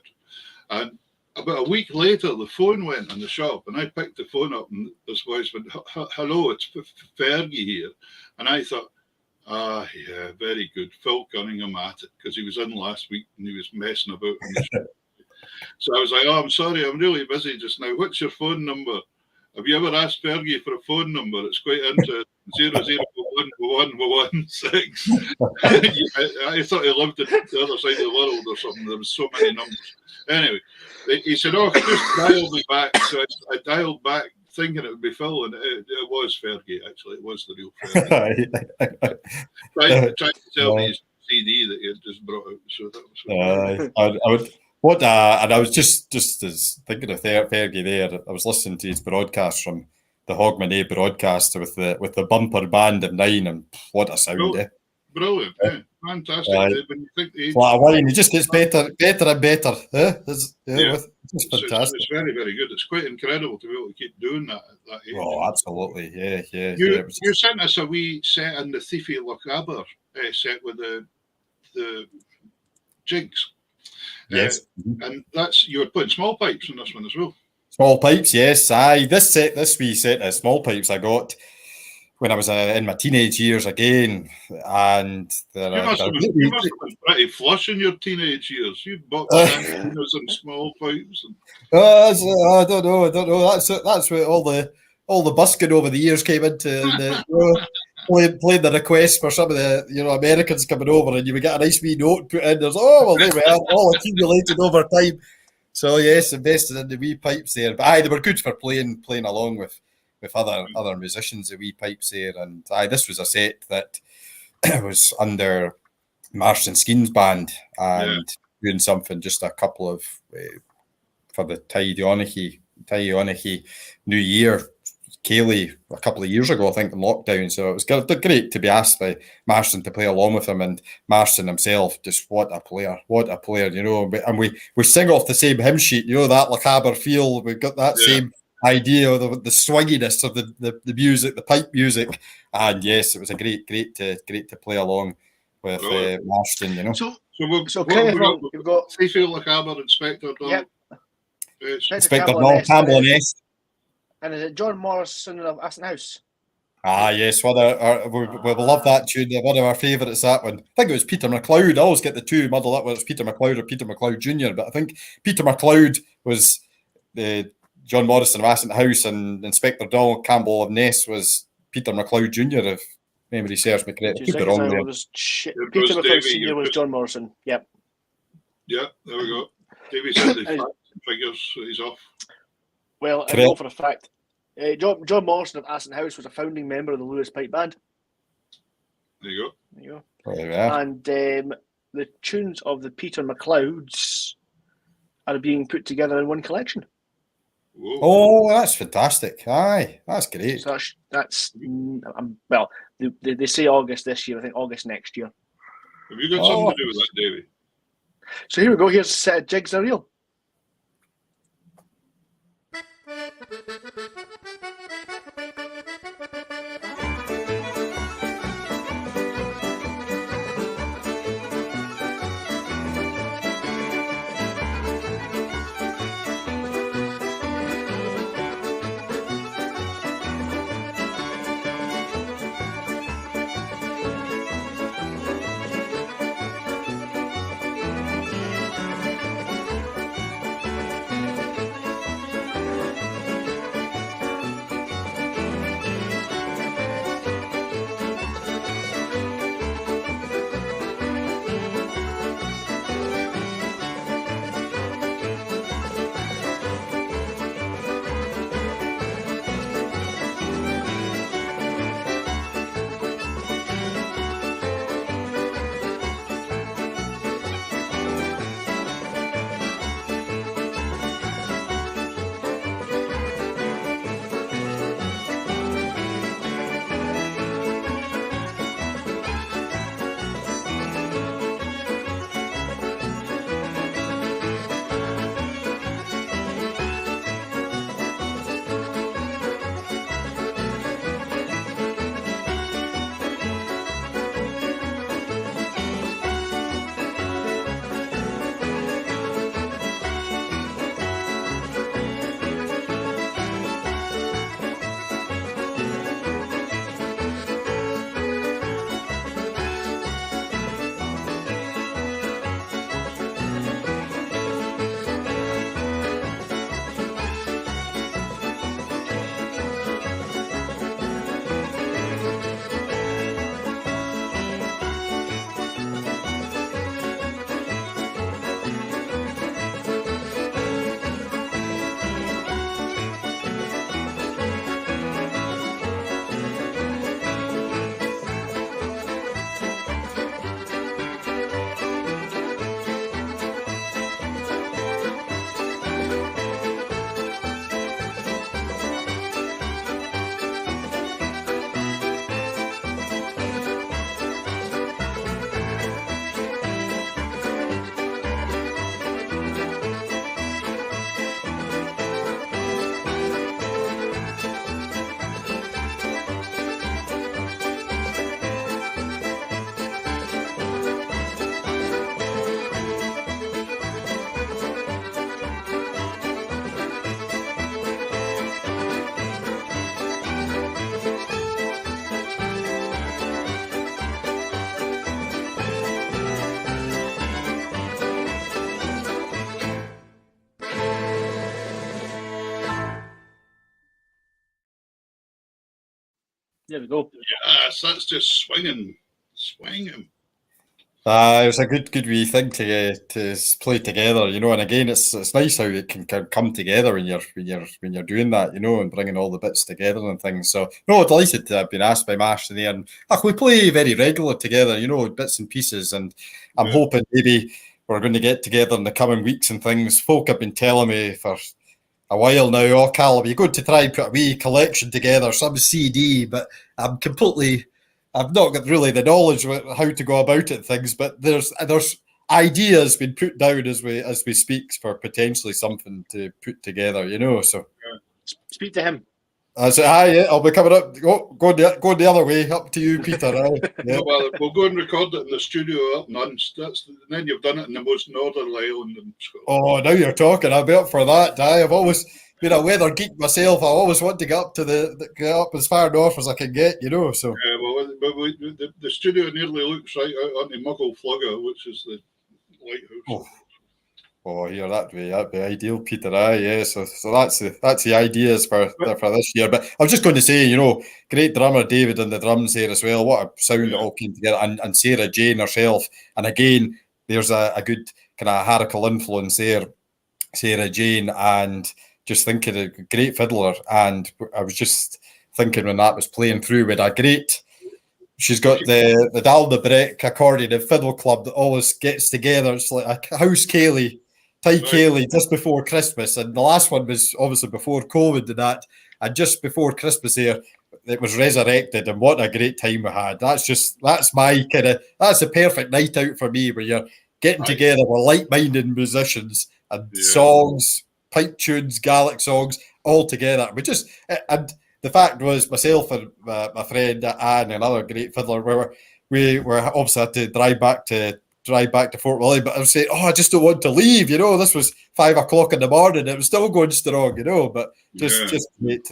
And about a week later, the phone went in the shop, and I picked the phone up, and this voice went, "Hello, it's Fergie here." And I thought, yeah, very good. Phil Cunningham at it, because he was in last week and he was messing about in the shop. So I was like, I'm sorry, I'm really busy just now. What's your phone number? Have you ever asked Fergie for a phone number? It's quite interesting. 001116. I thought he lived at the other side of the world or something. There was so many numbers. Anyway, he said, just dial me back. So I dialed back thinking it would be Phil, and it was Fergie, actually. It was the real Fergie. Trying to tell me his CD that he had just brought out. So that was I would... and I was just as thinking of Fergie there. I was listening to his broadcast from the Hogmanay broadcast with the bumper band of 9, and what a sound! Brilliant, fantastic. When you think the age, wine, it just gets better and better. It's fantastic. It's very, very good. It's quite incredible to be able to keep doing that at that age. Oh, absolutely, yeah. You sent us a wee set in the Thiefy Lochaber set with the jigs. Yes, and you were putting small pipes in this one as well. Small pipes, yes. This wee set of small pipes I got when I was in my teenage years again, and you must have been pretty flush in your teenage years. You bought casinos and small pipes. I don't know. That's where all the busking over the years came into. Playing the request for some of the Americans coming over, and you would get a nice wee note put in. There's there we are, all accumulated over time. So yes, invested in the wee pipes there. But they were good for playing along with other musicians, the wee pipes there. And this was a set that was under Marston Skeen's band and doing something, just a couple of for the Tae Onachie New Year. Kaylee a couple of years ago, I think, in lockdown. So it was great to be asked by Marston to play along with him, and Marston himself, just what a player, And we sing off the same hymn sheet, that Lochaber feel. We've got that same idea of the swinginess of the music, the pipe music, and yes, it was a great to play along with Marston. So we've got Thiefy Lochaber, Inspector Donald, Inspector Donald, Campbell and S. And is it John Morrison of Aston House? Yes, we love that tune. One of our favourites, that one. I think it was Peter McLeod. I always get the two muddled up, whether it's Peter McLeod or Peter McLeod Jr., but I think Peter McLeod was John Morrison of Aston House, and Inspector Donald Campbell of Ness was Peter McLeod Jr., if memory serves me correct. Keep it wrong there. Peter McLeod Sr. was John Morrison. Yep. Yeah, there we go. Davey said the facts and figures, so he's off. Well, I know for a fact, John Morrison of Aston House was a founding member of the Lewis Pipe Band. There you go. Yeah. And the tunes of the Peter McLeods are being put together in one collection. Whoa. Oh, that's fantastic! Aye, that's great. So that's well, they say August this year. I think August next year. Have you got something to do with that, Davey? So here we go. Here's a set of Jigs Are Real. There we go. Yes, that's just swinging. It was a good wee thing to play together, you know. And again, it's nice how it can come together when you're doing that, you know, and bringing all the bits together and things. So no, delighted to have been asked by Mash today, and we play very regular together, you know, bits and pieces. And I'm hoping maybe we're going to get together in the coming weeks and things. Folk have been telling me for a while now, oh Callum, you're going to try and put a wee collection together, some CD, but I've not got really the knowledge of how to go about it, things, but there's ideas being put down as we speak for potentially something to put together, you know. So speak to him. I said, hi, yeah, I'll be coming up. Go the other way, up to you, Peter. Yeah. Well, we'll go and record it in the studio up Nuns. Then you've done it in the most northerly island in Scotland. Oh, now you're talking. I'll be up for that. I've always been a weather geek myself. I always want to get up as far north as I can get, you know. So yeah, well, the studio nearly looks right out onto McCall, which is the lighthouse. Oh, here that'd be ideal, Peter. Yeah. So that's the ideas for this year. But I was just going to say, you know, great drummer David on the drums there as well. What a sound it all came together, and Sarah Jane herself. And again, there's a good kind of Harrical influence there, Sarah Jane, and just thinking a great fiddler. And I was just thinking when that was playing through with a great. She's got the Dal the Breck accordion and fiddle club that always gets together. It's like a house Cayley. Cayley just before Christmas, and the last one was obviously before COVID and that, and just before Christmas there, it was resurrected, and what a great time we had. That's a perfect night out for me, where you're getting together with like-minded musicians and songs, pipe tunes, Gaelic songs, all together. And the fact was, myself and my friend Anne, another great fiddler, we were obviously had to drive back to Fort William, but I was saying, I just don't want to leave, you know. This was 5 o'clock in the morning, it was still going strong, you know, but just great.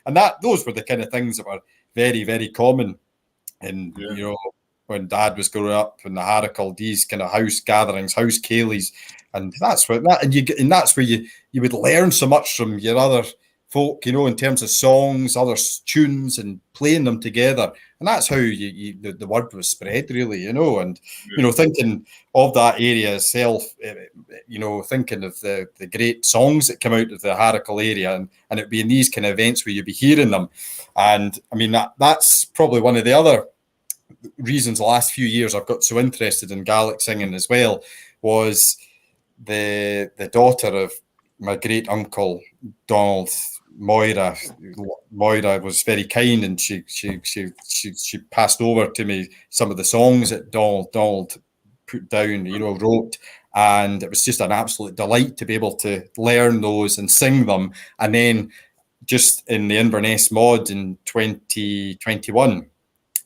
And those were the kind of things that were very, very common you know, when Dad was growing up in the Harrical, these kind of house gatherings, house Cayleys, and that's where you would learn so much from your other folk, you know, in terms of songs, other tunes, and playing them together. And that's how the word was spread, really, you know. And, you know, thinking of that area itself, you know, thinking of the great songs that come out of the Harrical area, and it'd be in these kind of events where you'd be hearing them. And, I mean, that's probably one of the other reasons the last few years I've got so interested in Gaelic singing as well, was the daughter of my great uncle, Donald, Moira was very kind, and she passed over to me some of the songs that Donald put down, you know, wrote, and it was just an absolute delight to be able to learn those and sing them. And then just in the Inverness mod in 2021,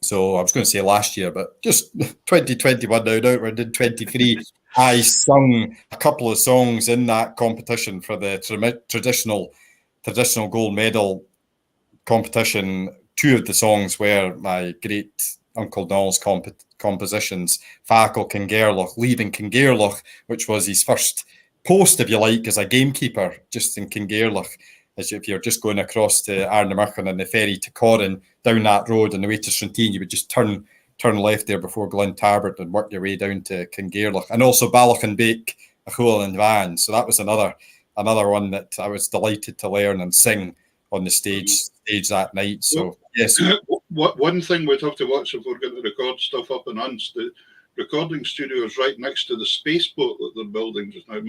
so I was going to say last year, but just 2021 now we're in 23. I sung a couple of songs in that competition for the traditional gold medal competition. Two of the songs were my great Uncle Donald's compositions, Fackle Kingairloch, Leaving Kingairloch, which was his first post, if you like, as a gamekeeper, just in Kingairloch. As if you're just going across to Arnamurchan and the ferry to Corrin, down that road on the way to Shrintine, you would just turn left there before Glen Tarbert and work your way down to Kingairloch. And also Ballachan Bake, Achul and Van. So that was another one that I was delighted to learn and sing on the stage that night. So yes. One thing we'd have to watch if we're going to record stuff up in Unst, the recording studio is right next to the space boat that they're building just now.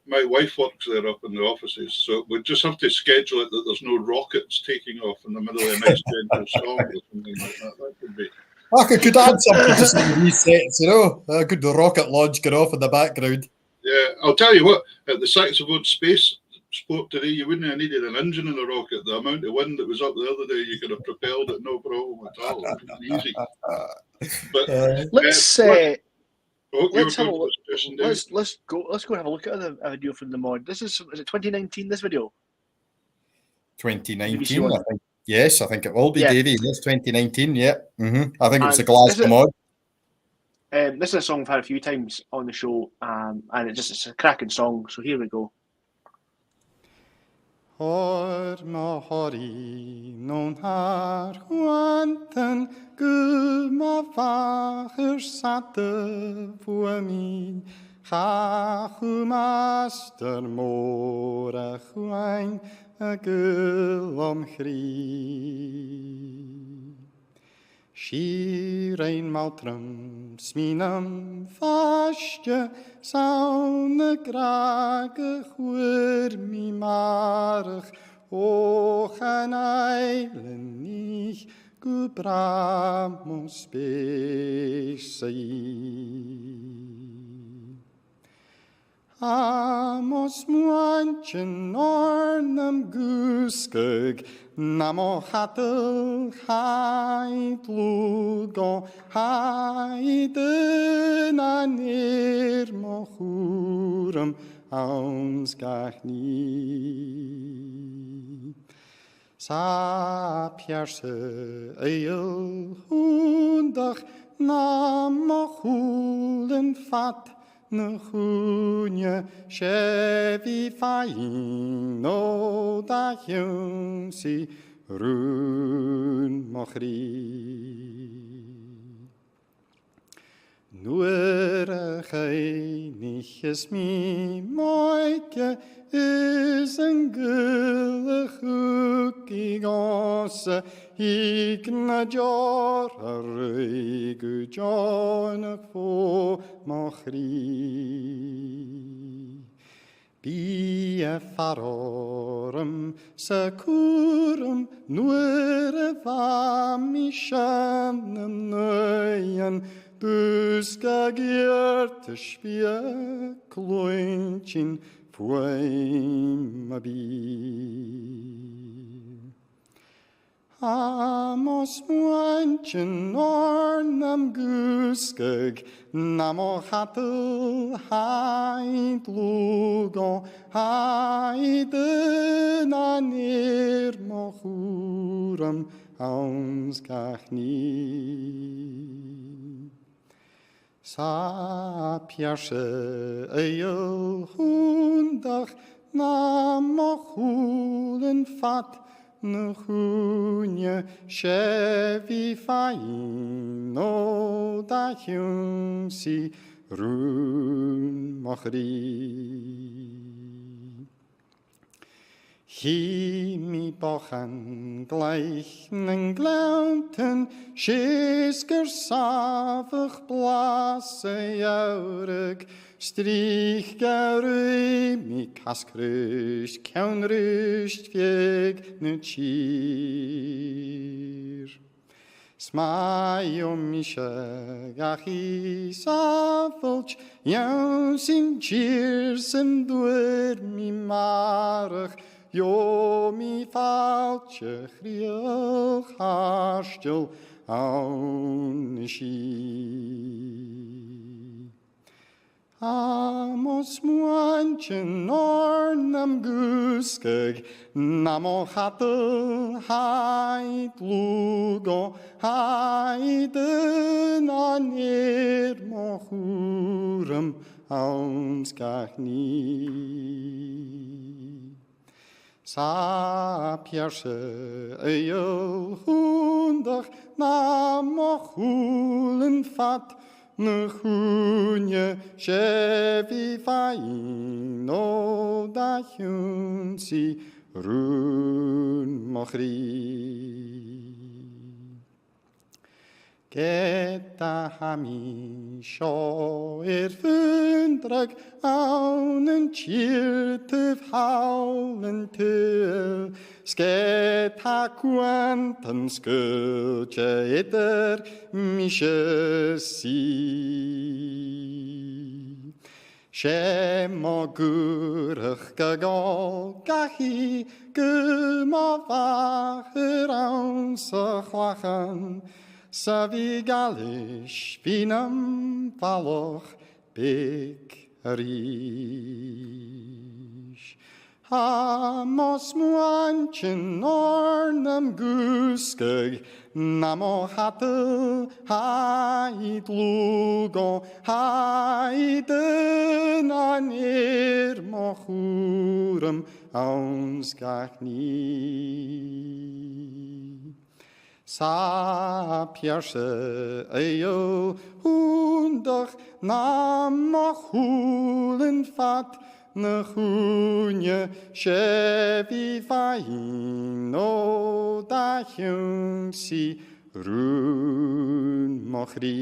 My wife works there up in the offices, so we just have to schedule it that there's no rockets taking off in the middle of a nice gentle song or something like that. That could be. I could add something to some of these sets, you know. Could the rocket launch get off in the background? Yeah, I'll tell you what, at the Saxophone Space Sport today, you wouldn't have needed an engine in a rocket. The amount of wind that was up the other day, you could have propelled it no problem at all. It was easy. But let's have a look. Let's go and have a look at the video from the mod. Is it 2019? This video. 2019, I think. Yes, I think it will be, Davey. Yes, 2019. Yeah, I think it was a Glasgow mod. This is a song I've had a few times on the show, and it's a cracking song. So here we go. Hor ma hori non har wanten guma vacher satte voor mi ga master mora chwain a gulom chri. Sir ein maltrum sminam fastje saune grage chwer mi marach och an eilen nich gubramos besai. Amos muanchen ornam guskeg namo hatel haid lugo haiden anir mochuram auns gachni. Sa pierse eil hundach nam mochulen fat na chunje shevi fain no da si run mochri. Nur a geiniches mi moike is een gulle chuki gosse ik na jar a reigu janach fo mochri. Bi a farorum securum nur a vami shannem neuen dus gagierte spier klointchen fuim abi. Amos muanchen ornam guskeg namo hatel haid lugo haiden anir mochuram auns gachni. Sa pierse eil hundach na mochulen fat na chunje shevi fain no da si run mochri. Hi mi bochan gleich nen glaunten, schisker savach blase jourig, strich garui mi kaskrust, kaunrust vieg nu chir. Smaio misha gachi savolch, jou sin chirsen duer mi marach, jo mi falche chriel harstel aunishi. Amos muanchen ornam guskeg namo hatel haid lugo haiden anir mochuram auns gachni. Sa pierse eil hundach na mochulen fat na chunje shevi fain no da si run mochri. Geta hami sho fundrug aunen chirtev haulen til sket ha quanten skulche eder mische si. Shemo gurach gagol gahi guma vacher ansa chwachan Savi galish vinam valoch big rish. Amos muanchin ornam guskeg, namo hatu haid lugo, haiden an mochurum ausgachni. Sa pierse eo hundach namochulen fat, na chunje chevi vain no da si run mochri.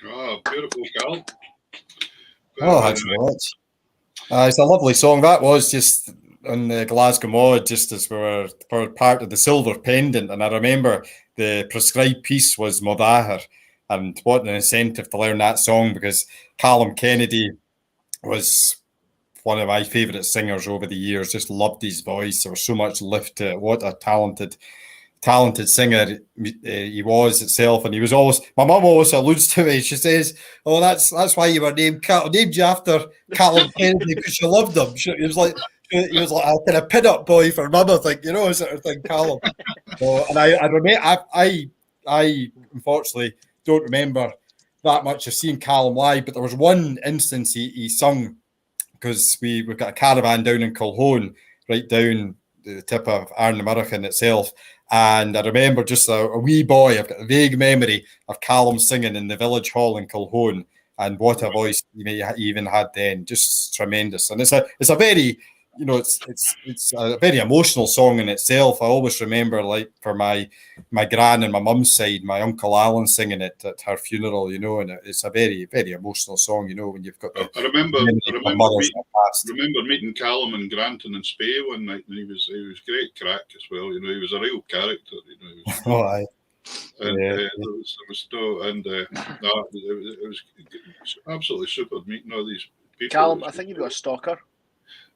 Oh, beautiful, Cal. Oh, thanks very much. It's a lovely song. That was just on the Glasgow Mod, just as we were part of the Silver Pendant. And I remember the prescribed piece was Modahar. And what an incentive to learn that song, because Calum Kennedy was one of my favourite singers over the years. Just loved his voice. There was so much lift to it. What a talented singer he was itself. And he was always, my mum always alludes to it. She says, "Oh, that's why you were named you after Calum Kennedy, because you loved him." He was like a kind of pin-up boy for mum, I think, sort of thing, Callum. So, and I remember, I unfortunately don't remember that much of seeing Callum live, but there was one instance he sung, because we've got a caravan down in Culhone, right down the tip of Arnamurchan itself. And I remember just a wee boy, I've got a vague memory of Callum singing in the village hall in Culhone. And what a voice he even had then, just tremendous. And it's a very, it's a very emotional song in itself. I always remember, like, for my gran and my mum's side, my Uncle Alan singing it at her funeral, and it's a very, very emotional song, when you've got I remember meeting Callum and Granton and Spey one night, and he was great crack as well. He was a real character. Oh, aye. And Yeah. it was absolutely super meeting all these people. Callum, I think you've got a stalker.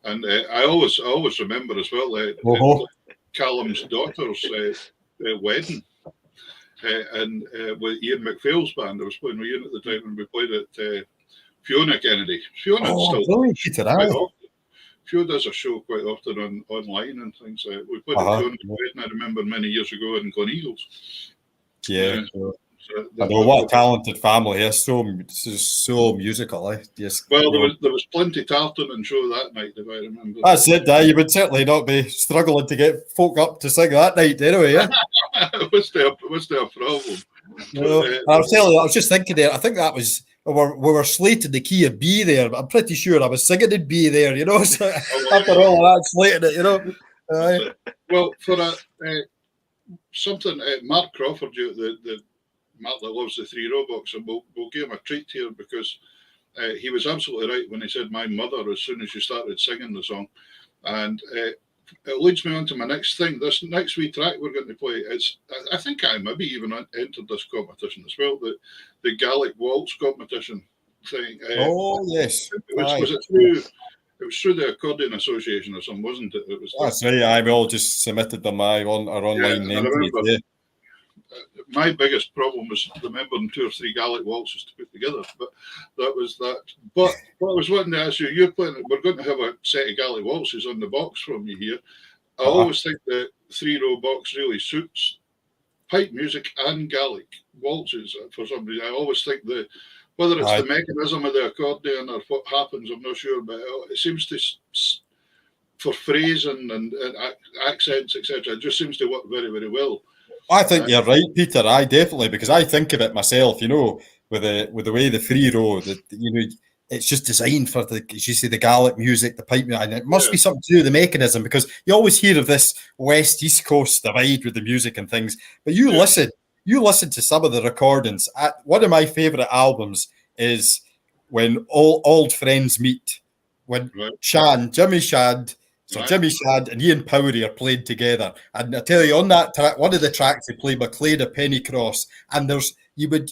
And I always remember as well Callum's daughter's wedding, and with Ian McPhail's band. I was playing with Ian at the time, and we played at Fiona Kennedy. Fiona does a show quite often online and things. We played at Fiona's wedding, I remember, many years ago in Glen Eagles. Yeah. I know, what a talented family. It's so musical. Yes. Well, there was plenty tartan and show that night, if I remember. That's it. You would certainly not be struggling to get folk up to sing that night, anyway. Yeah. What's their problem? I'll tell you, I was just thinking there. I think that was we were slated the key of B there, but I'm pretty sure I was singing in B there. So after all of that, slated it. Well, for something, Mark Crawford, the Mark that loves the 3 row box, and we'll give him a treat here, because he was absolutely right when he said "my mother" as soon as you started singing the song. And it leads me on to my next thing. This next wee track we're going to play, I think I maybe even entered this competition as well, the Gaelic waltz competition thing. Yes. It was through the Accordion Association or something, wasn't it? That's right. We all just submitted them on our online entry. My biggest problem was remembering 2 or 3 Gaelic waltzes to put together, but that was that. But what I was wanting to ask you, we're going to have a set of Gaelic waltzes on the box from you here. I always think the 3 row box really suits pipe music and Gaelic waltzes for some reason. I always think whether it's the mechanism of the accordion or what happens, I'm not sure, but it seems to, for phrasing and accents, etc., it just seems to work very, very well. I think you're right, Peter. I definitely, because I think of it myself, with the way the 3 row, it's just designed for as you say, the Gaelic music, the pipe music, and it must be something to do with the mechanism, because you always hear of this West-East Coast divide with the music and things, but you listen to some of the recordings. One of my favourite albums is when Old Friends Meet, when Jimmy Shand and Ian Powery are played together. And I tell you, on that track, one of the tracks they play McCall of Pennycross, and you would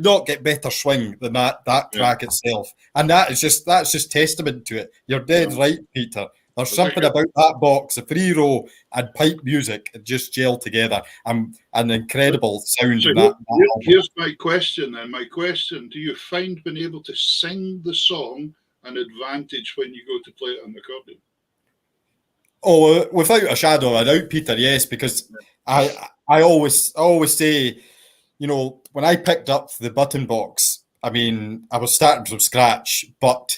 not get better swing than that track itself. And that's just testament to it. You're dead right, Peter. There's something about that box, the 3-row and pipe music, it just gelled together. An incredible sound So in that. Here's my question then. My question, do you find being able to sing the song an advantage when you go to play it on the accordion? Oh, without a shadow of a doubt, Peter, yes, because I always say, you know, when I picked up the button box, I mean, I was starting from scratch, but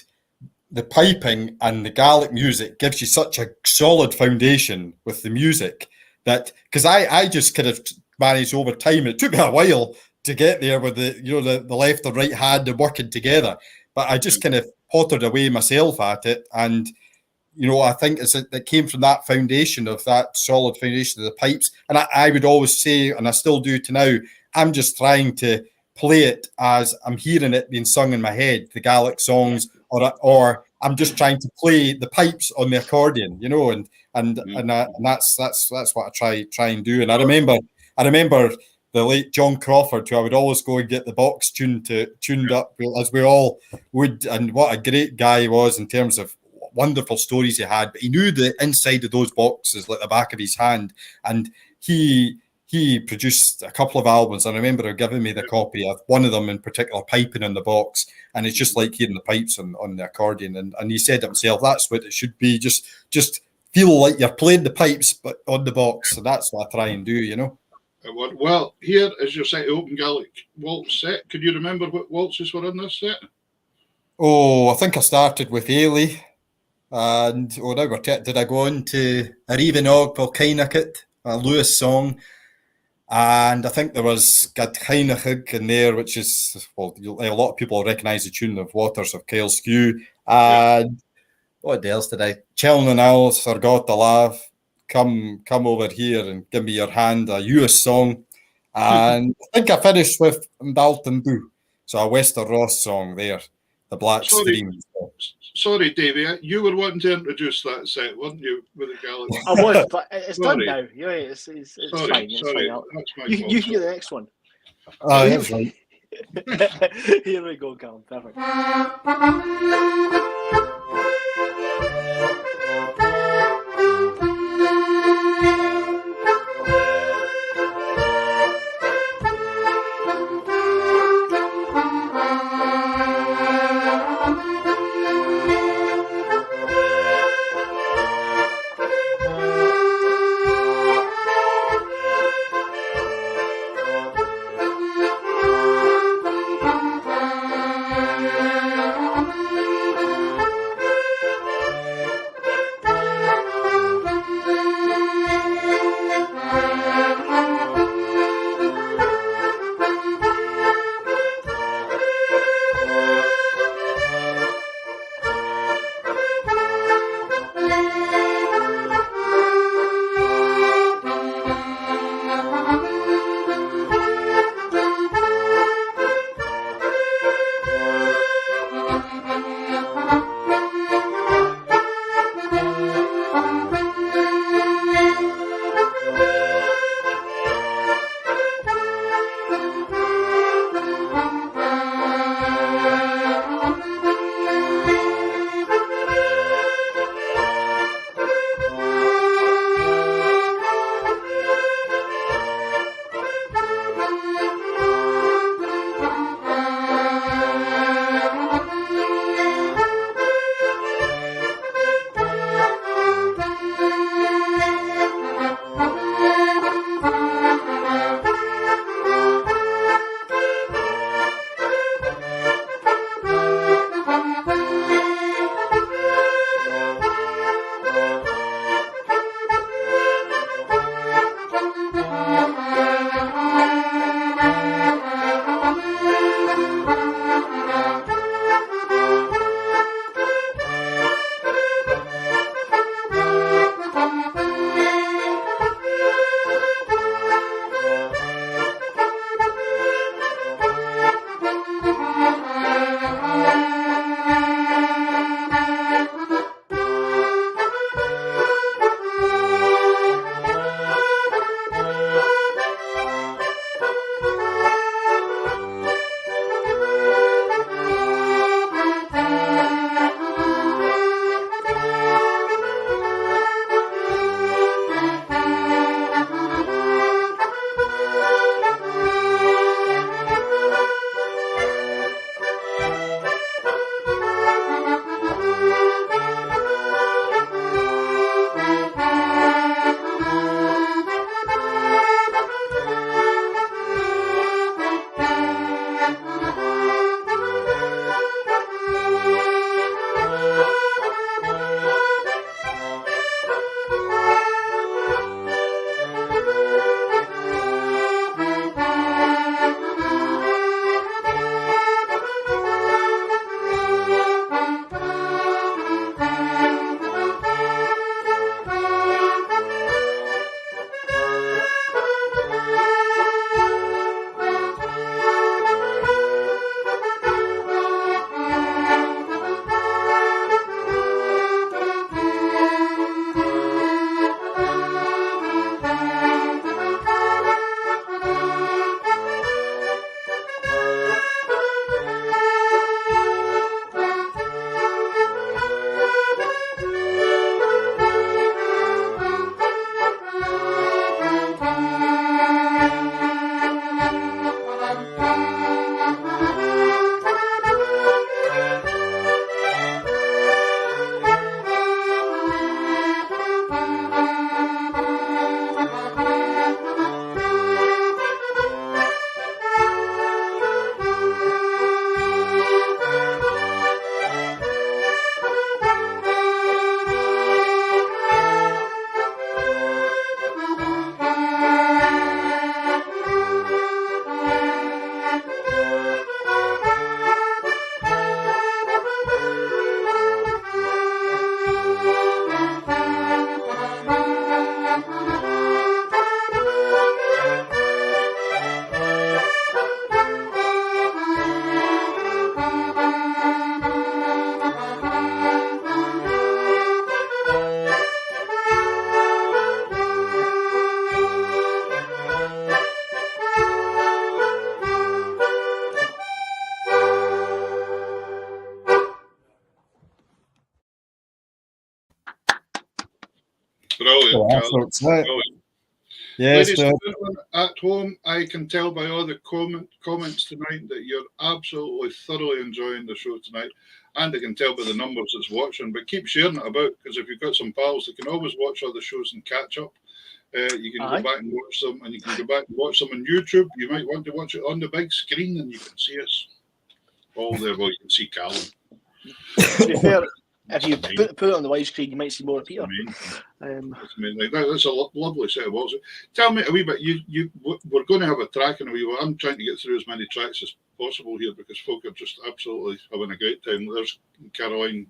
the piping and the Gaelic music gives you such a solid foundation with the music that, because I just kind of managed over time. It took me a while to get there with the left and right hand and working together, but I just kind of pottered away myself at it. And, you know, I think it came from that foundation of that solid foundation of the pipes. And I would always say, and I still do to now, I'm just trying to play it as I'm hearing it being sung in my head, the Gaelic songs, or I'm just trying to play the pipes on the accordion, you know, and that's what I try and do. And I remember the late John Crawford, who I would always go and get the box tuned up, as we all would, and what a great guy he was in terms of wonderful stories he had. But he knew the inside of those boxes like the back of his hand, and he produced a couple of albums. I remember him giving me the copy of one of them in particular, piping in the box, and it's just like hearing the pipes on the accordion. And he said himself, that's what it should be. Just feel like you're playing the pipes, but on the box. So that's what I try and do, you know. Well, here, as you say, Open Gaelic waltz set. Could you remember what waltzes were in this set? Oh, I think I started with Ailey, and did I go on to Arivanog Volcanicut, a Lewis song, and I think there was Gadheinachig in there, which is, well, a lot of people recognise the tune of Waters of Kyle Skew, and what else did I? Cheln and Owls, Forgot the Laugh, Come over here and give me your hand, a US song, and I think I finished with Dalton Boo, so a Wester Ross song there, the Black Stream. Sorry, Davey, you were wanting to introduce that set, weren't you, with the Gaelic? I was, but it's done now. Yeah, it's fine. It's fine. That's my fault. You hear the next one. That's right. Here we go, Callum. Perfect. Oh, Callum. absolutely. Brilliant. Yes, Ladies and gentlemen, at home, I can tell by all the comments tonight that you're absolutely thoroughly enjoying the show tonight. And I can tell by the numbers that's watching. But keep sharing it about, because if you've got some pals that can always watch other shows and catch up, you can go back and watch them, and you can go back and watch them on YouTube. You might want to watch it on the big screen, and you can see us all there. Well, you can see Callum. To be fair, if you put it on the widescreen, you might see more of Peter. That's a lovely set of words. Tell me a wee bit. We're going to have a track in a wee while. I'm trying to get through as many tracks as possible here because folk are just absolutely having a great time. There's Caroline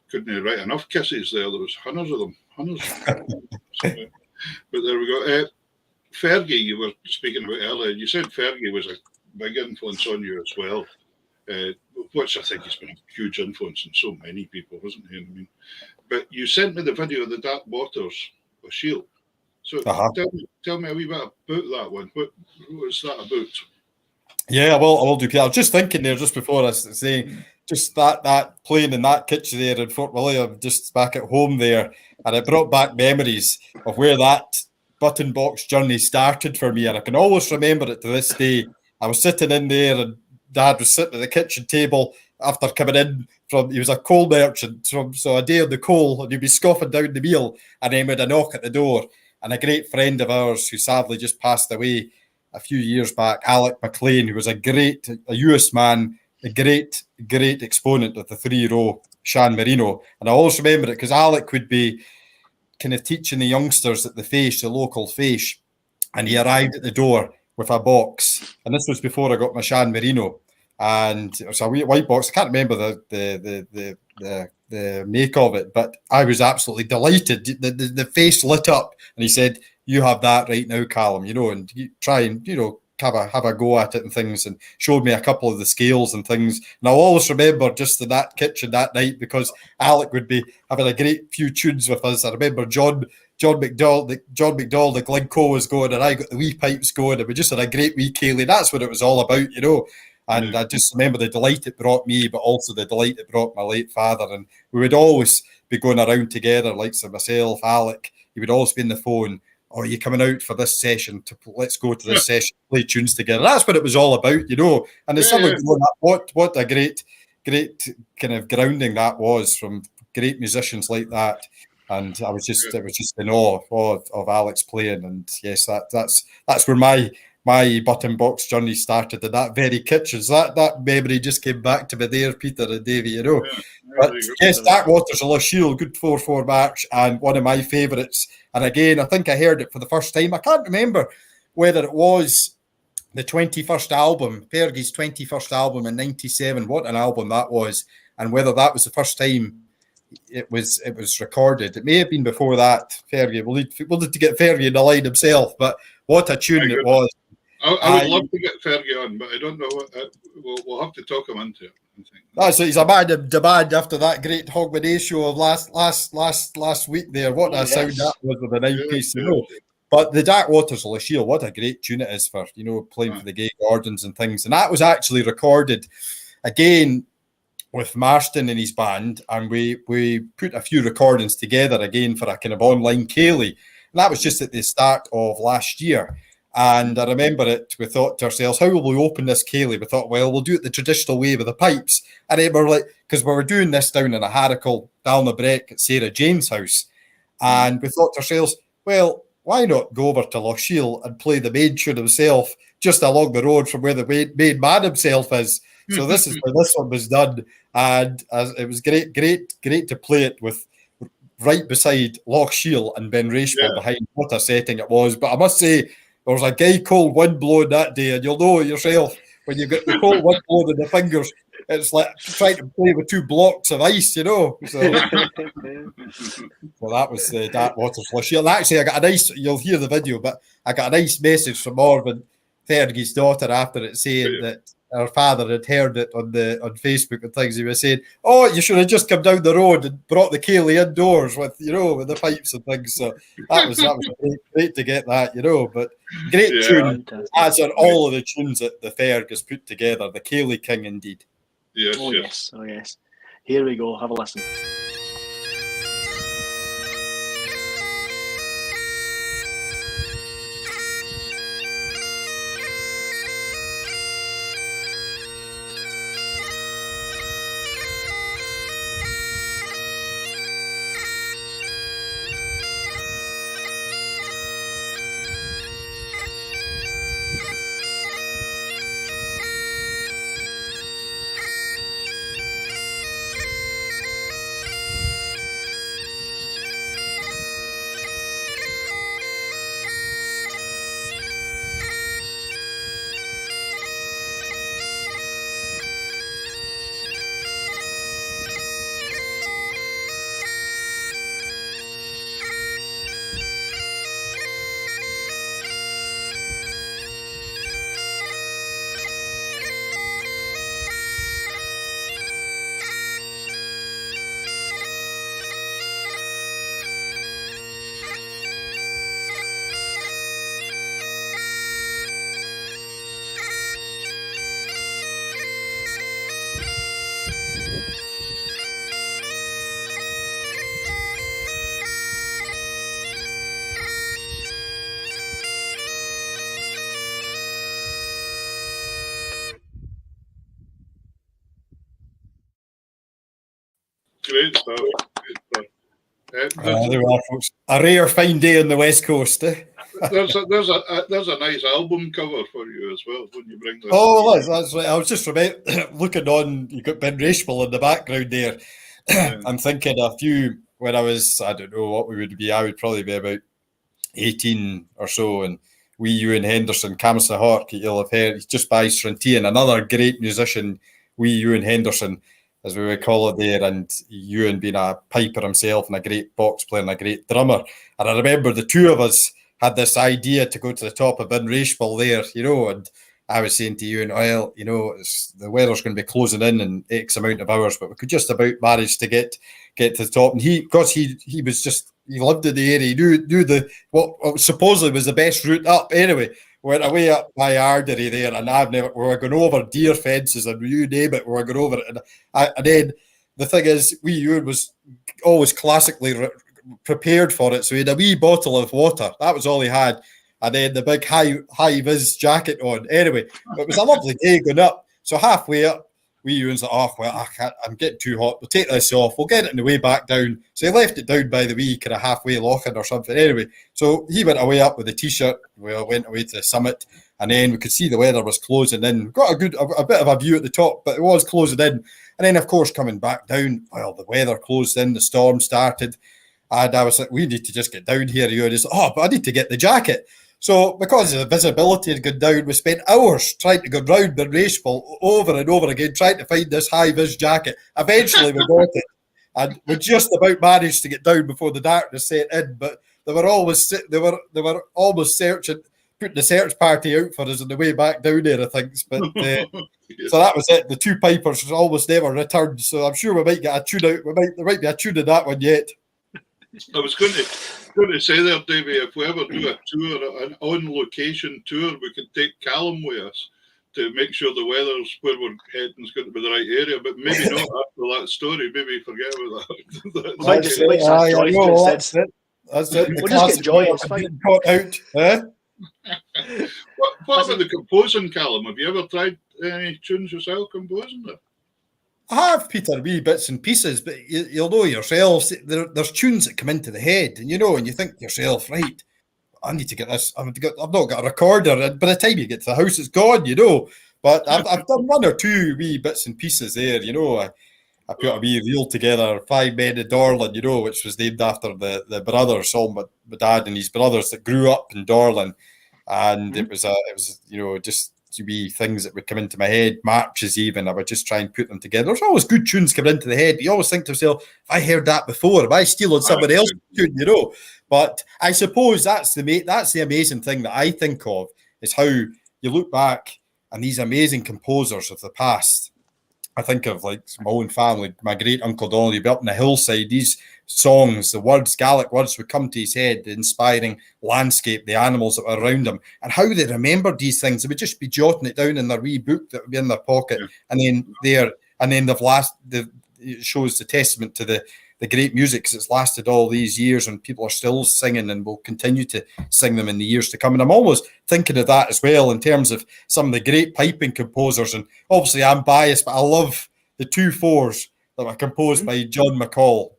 couldn't write enough kisses there. There was hundreds of them, but there we go. Fergie, you were speaking about earlier. You said Fergie was a big influence on you as well. Which I think has been a huge influence on so many people, hasn't he? I mean, but you sent me the video of the Dark Waters of Shield. So tell me a wee bit about that one. What was that about? Yeah, well, I will do, Peter. I was just thinking there just before I was saying, just that playing in that kitchen there in Fort William, just back at home there, and it brought back memories of where that button box journey started for me, and I can always remember it to this day. I was sitting in there, and Dad was sitting at the kitchen table after coming in from, he was a coal merchant, so a day on the coal, and he'd be scoffing down the meal, and then with a knock at the door, and a great friend of ours who sadly just passed away a few years back, Alec McLean, who was a US man, a great exponent of the 3-row San Marino. And I always remember it because Alec would be kind of teaching the youngsters at the local Fèis, and he arrived at the door with a box, and this was before I got my San Marino, and it was a white box. I can't remember the make of it, but I was absolutely delighted. The face lit up, and he said, "You have that right now, Callum, and you try and have a go at it and things," and showed me a couple of the scales and things. And I'll always remember just in that kitchen that night because Alec would be having a great few tunes with us. I remember John McDowell, the Glencoe was going, and I got the wee pipes going, and we just had a great wee ceilidh. That's what it was all about, And I just remember the delight it brought me, but also the delight it brought my late father. And we would always be going around together, like myself, Alec. He would always be on the phone. "Oh, are you coming out for this session? Let's go to this session, play tunes together." That's what it was all about, And as someone going, what a great kind of grounding that was from great musicians like that. And it was just in awe of Alex playing. And yes, that's where my button box journey started in that very kitchen. So that memory just came back to me there, Peter and Davey, But yes, Dark Waters of Lochiel, good 4-4 match, and one of my favourites. And again, I think I heard it for the first time. I can't remember whether it was the 21st album, Fergie's 21st album in 97, what an album that was, and whether that was the first time it was recorded. It may have been before that, Fergie. We'll need to get Fergie in the line himself, but what a tune it was. I would love to get Fergie on, but I don't know what. We'll have to talk him into it. He's a man in demand after that great Hogmanay show of last week there. What a sound that was with the 9-piece. But the Dark Waters of Lochiel, what a great tune it is for, playing for the Gay Gordons and things. And that was actually recorded again with Marston and his band, and we put a few recordings together again for a kind of online ceilidh. And that was just at the start of last year. And I remember it, we thought to ourselves, how will we open this ceilidh? We thought, well, we'll do it the traditional way with the pipes. And then we're like, because we were doing this down in a harricle, Balnabrek at Sarah Jane's house. And we thought to ourselves, well, why not go over to Lochiel and play the main tune himself just along the road from where the main man himself is? So this is where this one was done. And it was great to play it with right beside Lochiel and Ben Rachel behind. What a setting it was. But I must say, there was a guy cold wind blowing that day, and you'll know it yourself when you get the cold wind blowing in the fingers. It's like trying to play with 2 blocks of ice, So, well, that was the Dark Waters Lochiel. Actually, I got a nice. You'll hear the video, but I got a nice message from Morven, Fergie's daughter, after it saying that her father had heard it on Facebook and things. He was saying, "Oh, you should have just come down the road and brought the ceilidh indoors with with the pipes and things." So that was great to get that, But great tune, as are all of the tunes that the Ferg has put together. The ceilidh King, indeed. Yes. Here we go. Have a listen. Great stuff. Great stuff. There we are, folks. A rare fine day on the West Coast, eh? There's a nice album cover for you as well when you bring this. Oh, that's right. I was just looking on. You got Ben Rashwell in the background there. Yeah. I'm thinking a few when I was. I don't know what we would be. I would probably be about 18 or so, and wee Ewan Henderson, Camus Hawk, you'll have heard. He's just by Strintian, another great musician, wee Ewan Henderson, as we would call it there, and Ewan being a piper himself and a great box player and a great drummer. And I remember the two of us had this idea to go to the top of Ben Rashwell there, and I was saying to Ewan, well, the weather's going to be closing in X amount of hours, but we could just about manage to get to the top. And he was just, he lived in the area. He knew what supposedly was the best route up. Anyway, went away up by Ardery there, and we were going over deer fences and you name it, we were going over it. And then the thing is, wee Ewan was always classically prepared for it. So he had a wee bottle of water. That was all he had. And then the big high-vis jacket on. Anyway, it was a lovely day going up. So halfway up, wee Ewan's like, oh, well, I'm getting too hot. We'll take this off. We'll get it on the way back down. So he left it down by the wee kind of halfway locking or something. Anyway, so he went away up with the T-shirt. We went away to the summit. And then we could see the weather was closing in. We got a bit of a view at the top, but it was closing in. And then, of course, coming back down, well, the weather closed in. The storm started. And I was like, we need to just get down here. Ewan is, but I need to get the jacket. So because the visibility had gone down, we spent hours trying to go round the Rashwell over and over again, trying to find this high-vis jacket. Eventually we got it. And we just about managed to get down before the darkness set in. But they were almost searching, putting the search party out for us on the way back down there, I think. But so that was it. The two pipers almost never returned. So I'm sure we might get a tune out. There might be a tune in that one yet. I was going to say there, Davey, if we ever do a tour, an on-location tour, we could take Callum with us to make sure the weather's where we're heading is going to be the right area. But maybe not after that story. Maybe forget about that. That's it. We'll just get Joy. It's fine. Caught out. Eh? What about the composing, Callum? Have you ever tried any tunes yourself composing there? I have, Peter, wee bits and pieces, but you'll know yourself, there's tunes that come into the head, and and you think to yourself, right, I need to get this, I've not got a recorder, and by the time you get to the house, it's gone, But I've done one or two wee bits and pieces there, I put a wee reel together, 5 Men in Dorlin, which was named after the brothers, all my dad and his brothers that grew up in Dorlin, and it was just wee things that would come into my head, marches even, I would just try and put them together. There's always good tunes coming into the head, but you always think to yourself, if I heard that before, am I stealing somebody else's tune, But I suppose that's the amazing thing that I think of, is how you look back and these amazing composers of the past. I think of like my own family, my great uncle Donald, he'd be up on the hillside, these songs, the words, Gaelic words would come to his head, the inspiring landscape, the animals that were around him, and how they remembered these things. They would just be jotting it down in their wee book that would be in their pocket. And then it shows the testament to the great music, because it's lasted all these years and people are still singing and will continue to sing them in the years to come. And I'm always thinking of that as well in terms of some of the great piping composers. And obviously I'm biased, but I love the 2/4s that were composed by John McCall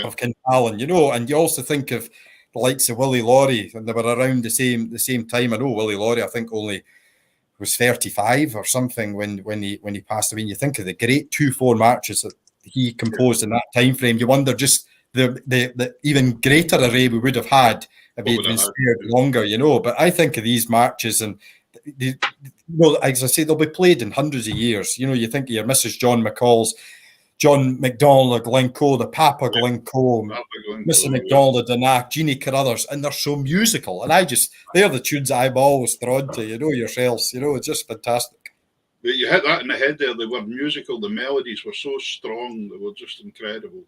of Kintallen, and you also think of the likes of Willie Laurie, and they were around the same time. I know Willie Laurie, I think, only was 35 or something when he passed away. And you think of the great 2/4 marches that he composed in that time frame. You wonder just the even greater array we would have had if he'd been spared longer, But I think of these marches, and as I say, they'll be played in hundreds of years. You think of your Mrs. John McCall's, John MacDonald of Glencoe, the Papa Glencoe, Mr. MacDonald of Danach, Jeannie Carruthers, and they're so musical. And they're the tunes I'm always drawn to, yourselves. It's just fantastic. You hit that in the head there. They were musical. The melodies were so strong. They were just incredible.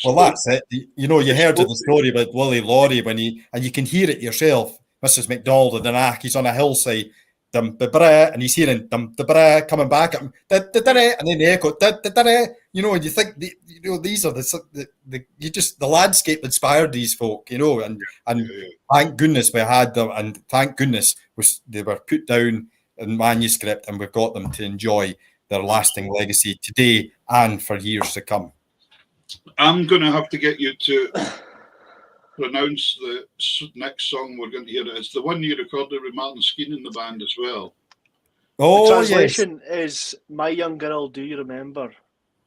That's it. You heard of the story about Willie Laurie and you can hear it yourself. Mrs. MacDonald of Danach, he's on a hillside, and he's hearing coming back at him, and then the echo, and you think, these are the landscape inspired these folk, and thank goodness we had them, and thank goodness they were put down in manuscript, and we've got them to enjoy their lasting legacy today and for years to come. I'm going to have to get you to pronounce the next song we're going to hear. It's the one you recorded with Martin Skeen in the band as well. Oh, the translation is "My Young Girl, Do You Remember?"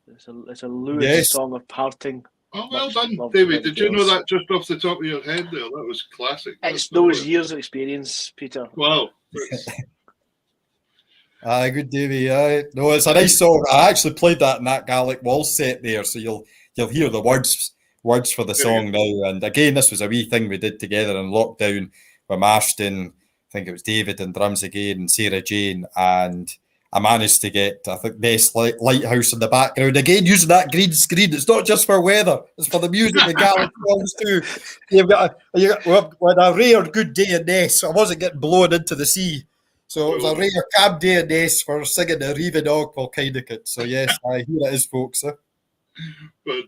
It's a Lewis song of parting. Oh, well done, David. Did you know that just off the top of your head there? That was classic. It's those years of experience, Peter. Wow. Good, Davey. No, it's a nice song. I actually played that in that Gaelic waltz set there, so you'll hear the words for the song now. And again, this was a wee thing we did together in lockdown with Ashton. I think it was David and drums again, and Sarah Jane, and I managed to get, I think, Nest Lighthouse in the background again, using that green screen. It's not just for weather; it's for the music and Gaelic songs too. We had a rare good day in Ness. I wasn't getting blown into the sea. So it was a rare cab day in Ness for singing the Riva Dog for Kindicott. So yes, here it is, folks. But,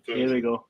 here we go.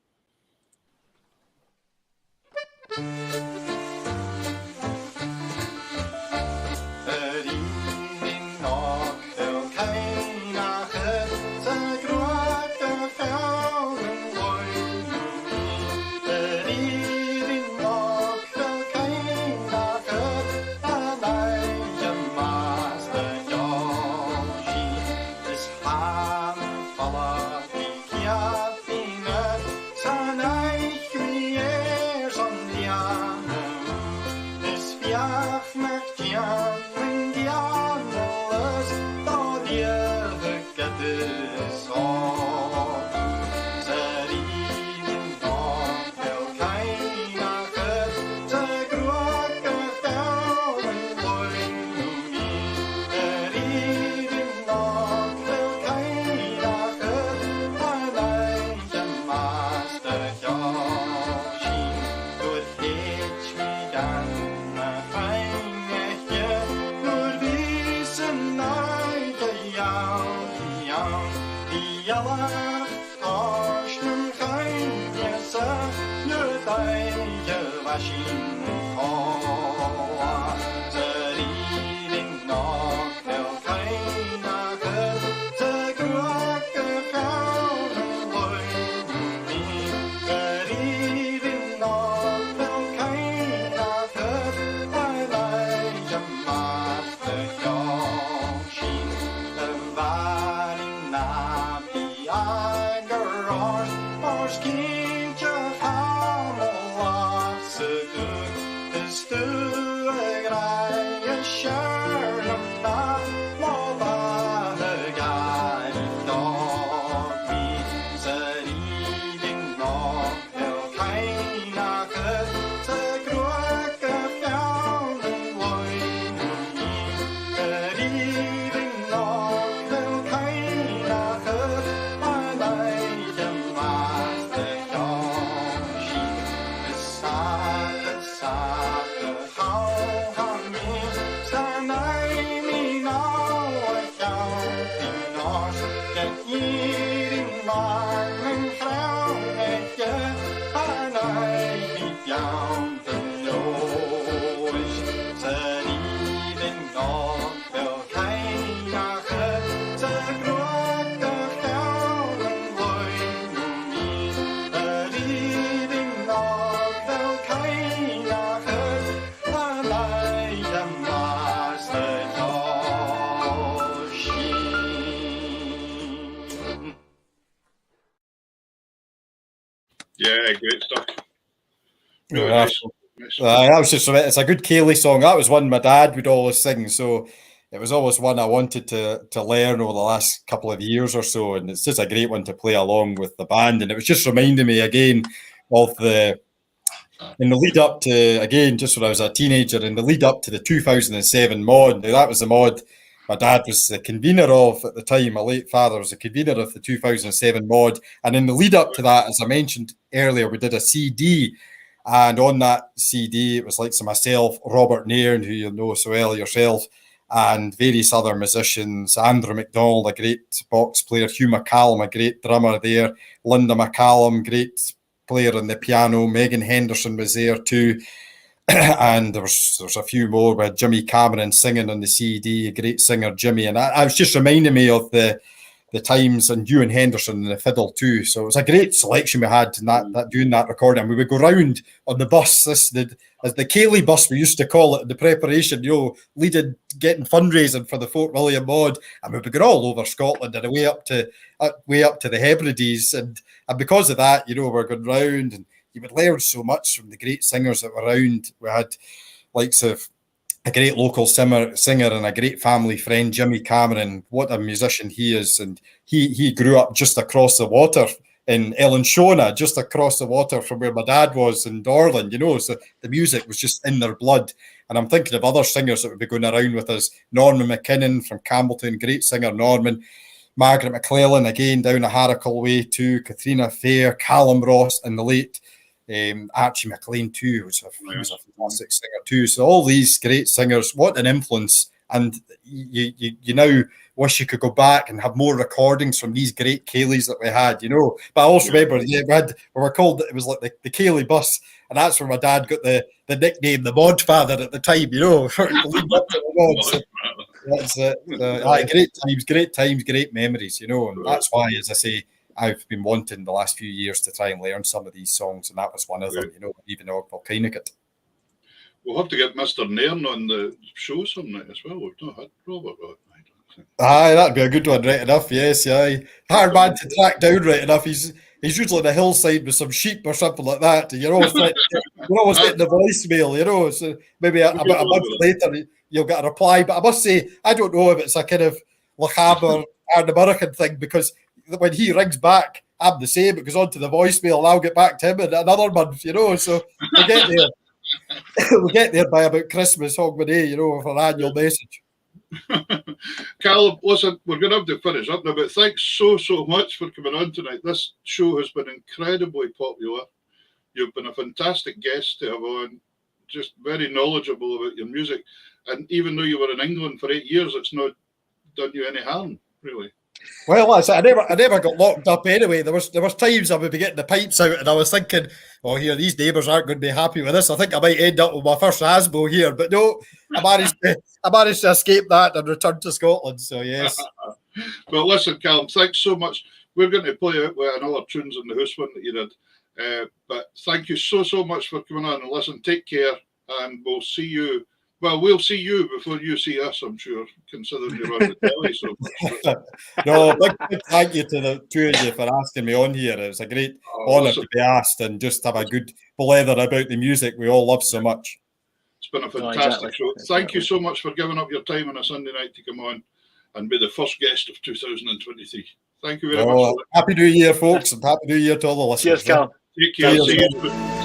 Yeah, great stuff. Really nice. That was just, it's a good Cayley song. That was one my dad would always sing, so it was always one I wanted to learn over the last couple of years or so, and it's just a great one to play along with the band. And it was just reminding me again of in the lead up to, again, just when I was a teenager, in the lead up to the 2007 mod. Now, that was the mod my dad was the convener of at the time. My late father was the convener of the 2007 mod. And in the lead up to that, as I mentioned earlier, we did a CD. And on that CD, it was like myself, Robert Nairn, who you'll know so well yourself, and various other musicians. Andrew McDonald, a great box player. Hugh McCallum, a great drummer there. Linda McCallum, great player on the piano. Megan Henderson was there too. And there was a few more. We had Jimmy Cameron singing on the CD, a great singer, Jimmy. And I was just reminding me of the the times, and Ewan Henderson and the fiddle too. So it was a great selection we had in that doing that recording. We would go round on the bus, as the Cayley bus we used to call it, in the preparation, getting fundraising for the Fort William Mod, and we would go all over Scotland and way up to the Hebrides, and because of that, we're going round, and you would learn so much from the great singers that were around. We had likes of a great local singer and a great family friend, Jimmy Cameron. What a musician he is. And he grew up just across the water in Ellenshona, just across the water from where my dad was in Dorland, so the music was just in their blood. And I'm thinking of other singers that would be going around with us. Norman McKinnon from Campbelltown, great singer Norman. Margaret McClellan, again, down a Harrickle way too. Katrina Fair, Callum Ross, and the late Archie McLean too, he was a fantastic singer too. So all these great singers, what an influence! And you now wish you could go back and have more recordings from these great Cayleys that we had, But I also remember, we were called, it was like the Cayley bus, and that's where my dad got the nickname, the Mod Father at the time, for leading up to the Mod. So that's it. Great times, great memories, and that's why, as I say, I've been wanting the last few years to try and learn some of these songs, and that was one of them, even Volcanic. We'll have to get Mr. Nairn on the show some night as well. We've not had Robert on. Aye, that'd be a good one, right enough, yes, aye. Hard man to track down, right enough. He's usually on the hillside with some sheep or something like that. You're always getting the voicemail, so maybe about a month later you'll get a reply. But I must say, I don't know if it's a kind of Lochaber and American thing, because when he rings back, I'm the same. It goes on to the voicemail, and I'll get back to him in another month, so we'll get there. We'll get there by about Christmas, Hogmanay, with our annual message. Callum, listen, we're going to have to finish up now, but thanks so much for coming on tonight. This show has been incredibly popular. You've been a fantastic guest to have on, just very knowledgeable about your music. And even though you were in England for 8 years, it's not done you any harm, really. Well, I never got locked up anyway. There was times I would be getting the pipes out, and I was thinking, these neighbours aren't going to be happy with this. I think I might end up with my first asthma here, but no, I managed to escape that and return to Scotland. So yes. Well, listen, Callum, thanks so much. We're going to play out with another tunes in the house one that you did, but thank you so much for coming on. And listen, take care, and we'll see you. Well, we'll see you before you see us, I'm sure, considering you're on the telly so much. No, big thank you to the two of you for asking me on here. It was a great honour to be asked and just have a good blether about the music we all love so much. It's been a fantastic show. Thank you so much for giving up your time on a Sunday night to come on and be the first guest of 2023. Thank you very much. Happy New Year, folks, and Happy New Year to all the listeners. Cheers, Callum. Take care. See you.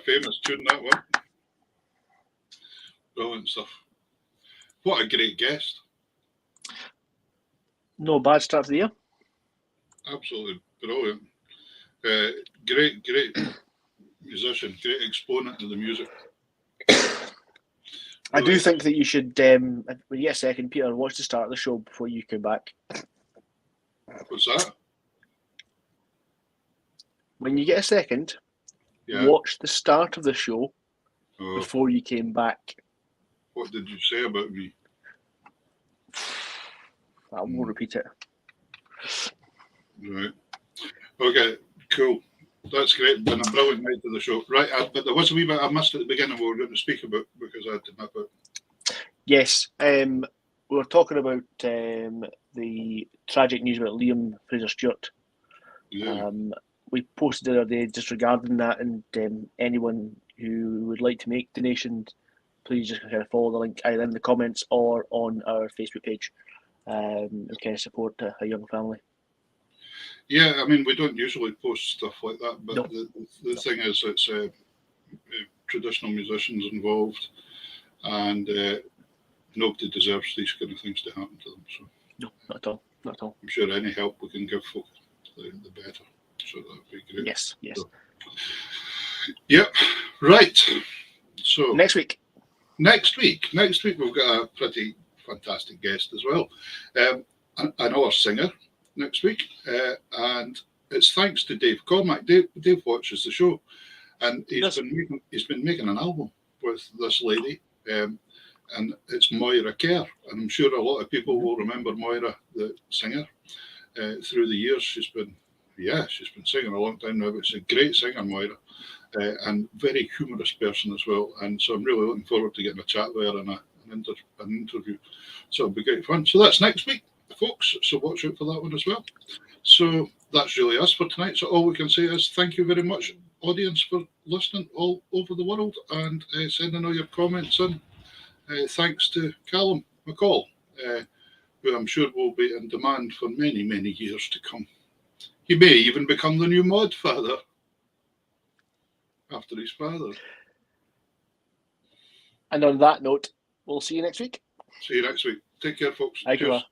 famous tune, that one. Brilliant stuff. What a great guest. No bad start to the year. Absolutely brilliant. Great musician, great exponent of the music. I do think that you should, when you get a second, Peter, watch the start of the show before you come back. What's that? When you get a second, watch the start of the show before you came back. What did you say about me? I won't repeat it. Right. Okay, cool. That's great. Been a brilliant night to the show. Right, but there was a wee bit I missed at the beginning we were going to speak about because I didn't have it. Yes, we were talking about the tragic news about Liam Fraser-Stewart. Yeah. We posted the other day just regarding that, and anyone who would like to make donations, please just kind of follow the link either in the comments or on our Facebook page and kind of support a young family. Yeah, I mean, we don't usually post stuff like that, but No. the thing is, it's traditional musicians involved, and nobody deserves these kind of things to happen to them. So No, not at all. Not at all. I'm sure any help we can give folk, the better. So that would be great. Yes. So, yep. Right. So Next week we've got a pretty fantastic guest as well. Another singer next week, and it's thanks to Dave Cormack. Dave watches the show, and he's been making an album with this lady, and it's Moira Kerr. And I'm sure a lot of people will remember Moira, the singer, through the years. She's been singing a long time now, but she's a great singer, Moira, and very humorous person as well. And so I'm really looking forward to getting a chat with her and an interview. So it'll be great fun. So that's next week, folks. So watch out for that one as well. So that's really us for tonight. So all we can say is thank you very much, audience, for listening all over the world and sending all your comments in. Thanks to Calum MacColl, who I'm sure will be in demand for many, many years to come. He may even become the new mod father after his father. And on that note, we'll see you next week. See you next week. Take care, folks. Cheers.